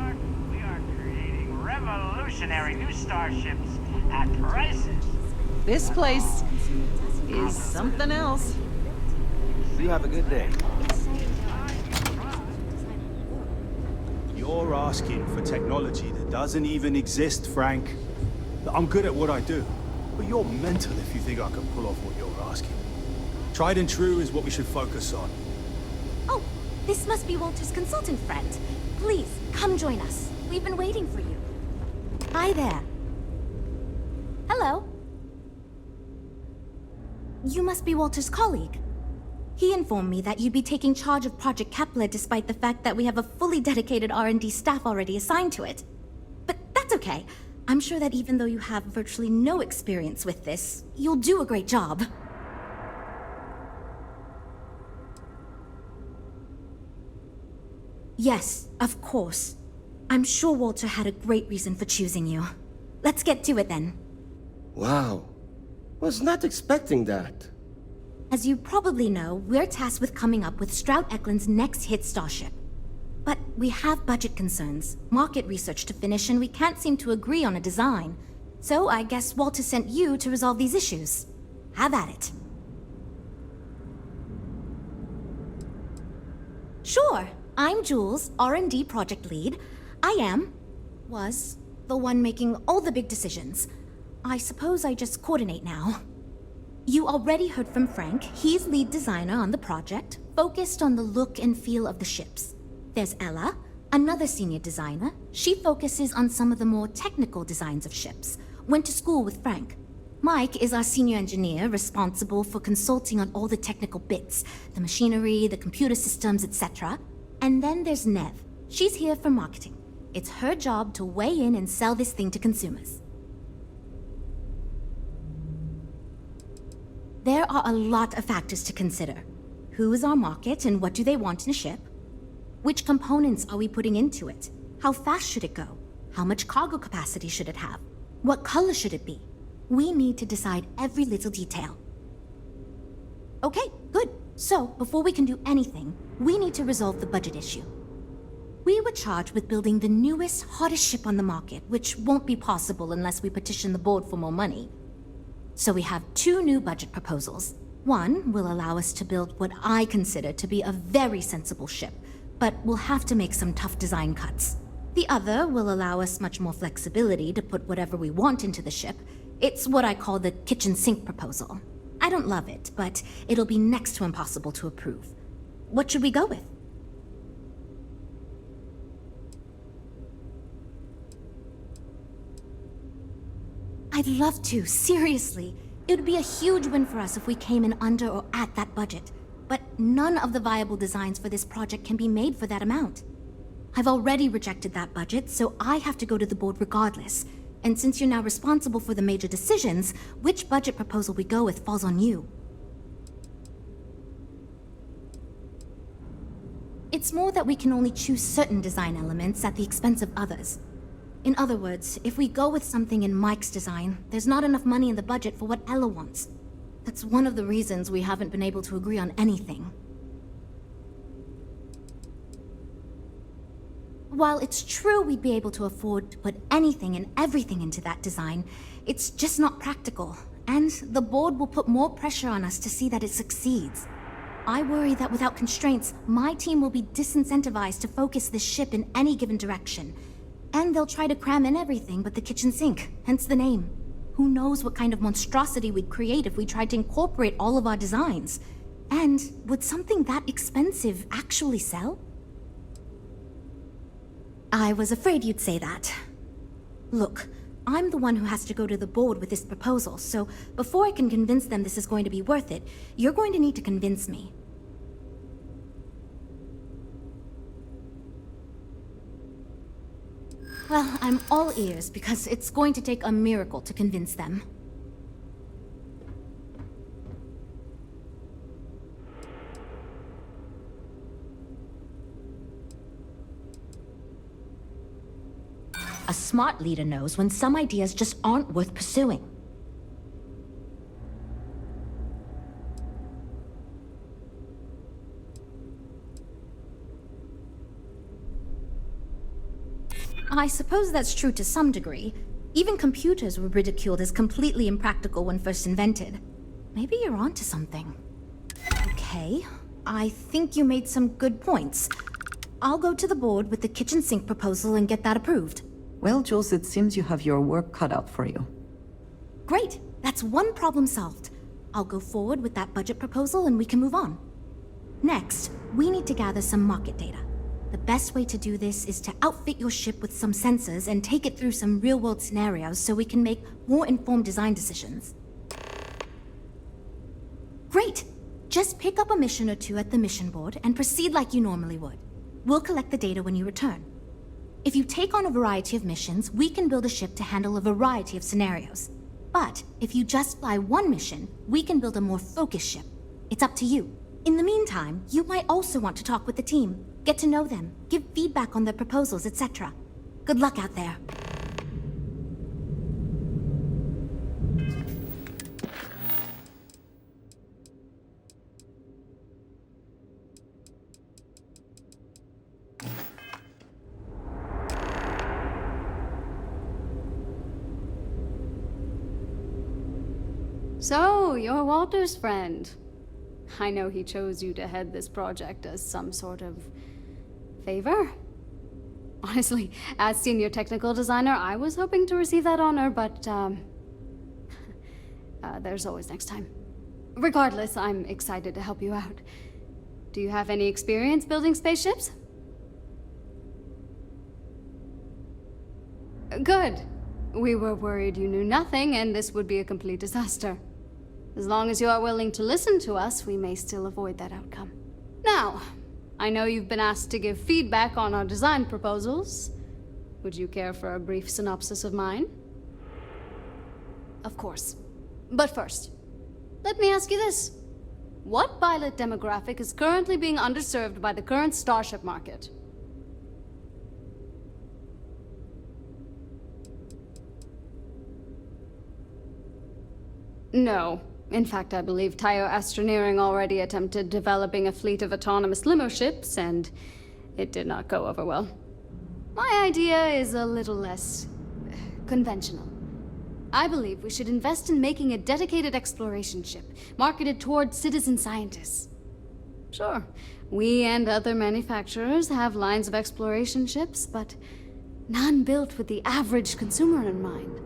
Speaker 11: Revolutionary new starships at prices.
Speaker 4: This place is something else.
Speaker 5: You have a good day.
Speaker 9: You're asking for technology that doesn't even exist, Frank. I'm good at what I do, but you're mental if you think I can pull off what you're asking. Tried and true is what we should focus on.
Speaker 23: Oh, this must be Walter's consultant friend. Please, come join us. We've been waiting for you. Hi there. Hello. You must be Walter's colleague. He informed me that you'd be taking charge of Project Kepler despite the fact that we have a fully dedicated R&D staff already assigned to it. But that's okay. I'm sure that even though you have virtually no experience with this, you'll do a great job. Yes, of course. I'm sure Walter had a great reason for choosing you. Let's get to it then.
Speaker 1: Wow. Was not expecting that.
Speaker 23: As you probably know, we're tasked with coming up with Stroud Eklund's next hit starship. But we have budget concerns, market research to finish, and we can't seem to agree on a design. So I guess Walter sent you to resolve these issues. Have at it. Sure. I'm Jules, R&D project lead. was the one making all the big decisions. I suppose I just coordinate now. You already heard from Frank. He's lead designer on the project, focused on the look and feel of the ships. There's Ella, another senior designer. She focuses on some of the more technical designs of ships. Went to school with Frank. Mike is our senior engineer, responsible for consulting on all the technical bits, the machinery, the computer systems, etc. And then there's Nev. She's here for marketing. It's her job to weigh in and sell this thing to consumers. There are a lot of factors to consider. Who is our market and what do they want in a ship? Which components are we putting into it? How fast should it go? How much cargo capacity should it have? What color should it be? We need to decide every little detail. Okay, good. So, before we can do anything, we need to resolve the budget issue. We were charged with building the newest, hottest ship on the market, which won't be possible unless we petition the board for more money. So we have two new budget proposals. One will allow us to build what I consider to be a very sensible ship, but we'll have to make some tough design cuts. The other will allow us much more flexibility to put whatever we want into the ship. It's what I call the kitchen sink proposal. I don't love it, but it'll be next to impossible to approve. What should we go with? I'd love to, seriously. It would be a huge win for us if we came in under or at that budget. But none of the viable designs for this project can be made for that amount. I've already rejected that budget, so I have to go to the board regardless. And since you're now responsible for the major decisions, which budget proposal we go with falls on you. It's more that we can only choose certain design elements at the expense of others. In other words, if we go with something in Mike's design, there's not enough money in the budget for what Ella wants. That's one of the reasons we haven't been able to agree on anything. While it's true we'd be able to afford to put anything and everything into that design, it's just not practical, and the board will put more pressure on us to see that it succeeds. I worry that without constraints, my team will be disincentivized to focus this ship in any given direction. And they'll try to cram in everything but the kitchen sink, hence the name. Who knows what kind of monstrosity we'd create if we tried to incorporate all of our designs? And would something that expensive actually sell? I was afraid you'd say that. Look, I'm the one who has to go to the board with this proposal, so before I can convince them this is going to be worth it, you're going to need to convince me. Well, I'm all ears because it's going to take a miracle to convince them. A smart leader knows when some ideas just aren't worth pursuing. I suppose that's true to some degree. Even computers were ridiculed as completely impractical when first invented. Maybe you're onto something. Okay, I think you made some good points. I'll go to the board with the kitchen sink proposal and get that approved.
Speaker 24: Well, Jules, it seems you have your work cut out for you.
Speaker 23: Great, that's one problem solved. I'll go forward with that budget proposal and we can move on. Next, we need to gather some market data. The best way to do this is to outfit your ship with some sensors and take it through some real-world scenarios so we can make more informed design decisions. Great! Just pick up a mission or two at the mission board and proceed like you normally would. We'll collect the data when you return. If you take on a variety of missions, we can build a ship to handle a variety of scenarios. But if you just fly one mission, we can build a more focused ship. It's up to you. In the meantime, you might also want to talk with the team. Get to know them, give feedback on their proposals, etc. Good luck out there.
Speaker 10: So, you're Walter's friend. I know he chose you to head this project as some sort of favor? Honestly, as senior technical designer, I was hoping to receive that honor, but, there's always next time. Regardless, I'm excited to help you out. Do you have any experience building spaceships? Good. We were worried you knew nothing, and this would be a complete disaster. As long as you are willing to listen to us, we may still avoid that outcome. Now, I know you've been asked to give feedback on our design proposals. Would you care for a brief synopsis of mine? Of course. But first, let me ask you this. What pilot demographic is currently being underserved by the current starship market? No. In fact, I believe Tayo Astroneering already attempted developing a fleet of autonomous limo ships, and it did not go over well. My idea is a little less conventional. I believe we should invest in making a dedicated exploration ship, marketed toward citizen scientists. Sure, we and other manufacturers have lines of exploration ships, but none built with the average consumer in mind.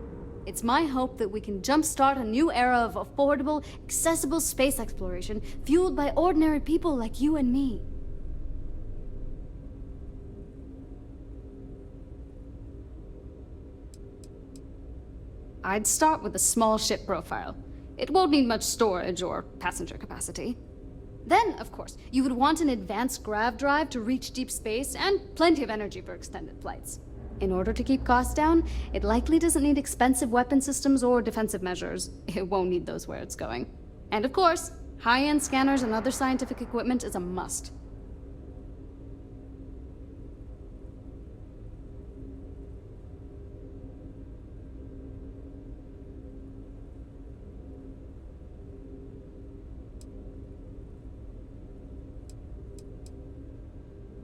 Speaker 10: It's my hope that we can jumpstart a new era of affordable, accessible space exploration, fueled by ordinary people like you and me. I'd start with a small ship profile. It won't need much storage or passenger capacity. Then, of course, you would want an advanced grav drive to reach deep space and plenty of energy for extended flights. In order to keep costs down, it likely doesn't need expensive weapon systems or defensive measures. It won't need those where it's going. And of course, high-end scanners and other scientific equipment is a must.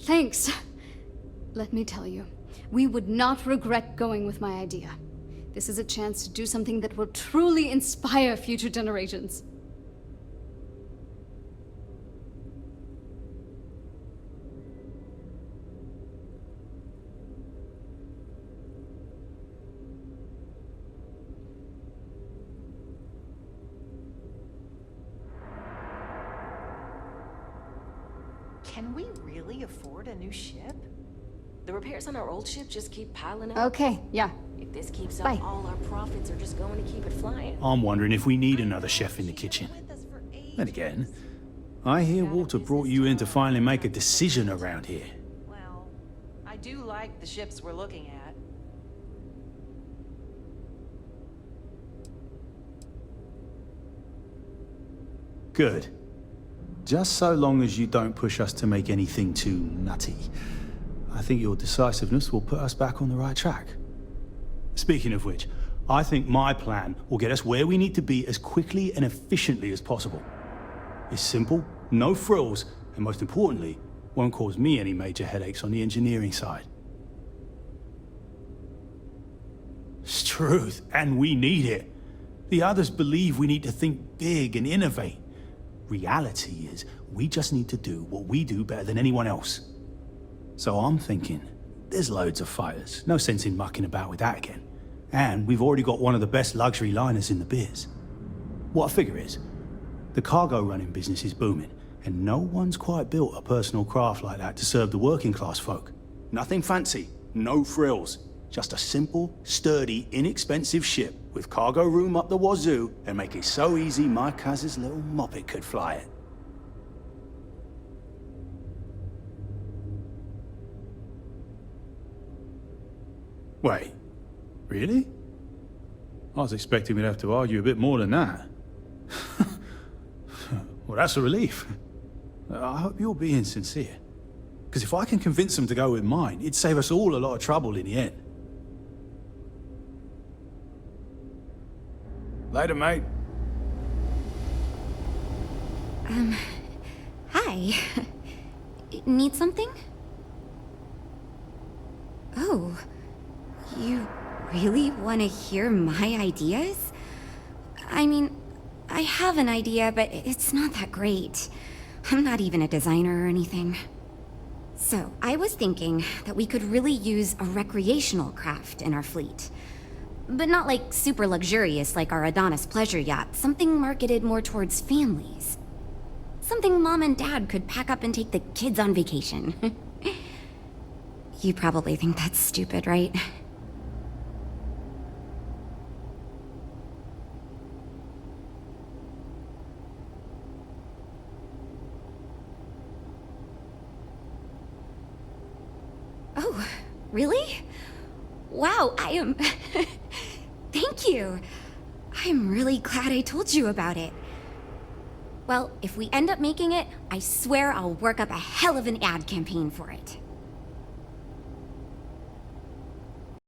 Speaker 10: Thanks. Let me tell you, we would not regret going with my idea. This is a chance to do something that will truly inspire future generations.
Speaker 15: Can we really afford a new ship? The repairs on our old ship just keep piling up.
Speaker 10: Okay, yeah.
Speaker 15: If this keeps
Speaker 10: Bye.
Speaker 15: up, all our profits are just going to keep it flying.
Speaker 9: I'm wondering if we need another chef in the kitchen. Then again, I hear Walter brought you in to finally make a decision around here.
Speaker 15: Well, I do like the ships we're looking at.
Speaker 9: Good. Just so long as you don't push us to make anything too nutty. I think your decisiveness will put us back on the right track. Speaking of which, I think my plan will get us where we need to be as quickly and efficiently as possible. It's simple, no frills, and most importantly, won't cause me any major headaches on the engineering side. It's truth, and we need it. The others believe we need to think big and innovate. Reality is, we just need to do what we do better than anyone else. So I'm thinking, there's loads of fighters, no sense in mucking about with that again. And we've already got one of the best luxury liners in the biz. What I figure is, the cargo running business is booming, and no one's quite built a personal craft like that to serve the working class folk. Nothing fancy, no frills, just a simple, sturdy, inexpensive ship with cargo room up the wazoo and make it so easy my cousin's little moppet could fly it. Wait, really? I was expecting we'd have to argue a bit more than that. Well, that's a relief. I hope you're being sincere. Because if I can convince them to go with mine, it'd save us all a lot of trouble in the end. Later, mate.
Speaker 23: Hi. Need something? Oh, you really want to hear my ideas? I mean, I have an idea, but it's not that great. I'm not even a designer or anything. So, I was thinking that we could really use a recreational craft in our fleet. But not like super luxurious like our Adonis pleasure yacht, something marketed more towards families. Something Mom and Dad could pack up and take the kids on vacation. You probably think that's stupid, right? Oh, really? Wow, I am... Thank you. I'm really glad I told you about it. Well, if we end up making it, I swear I'll work up a hell of an ad campaign for it.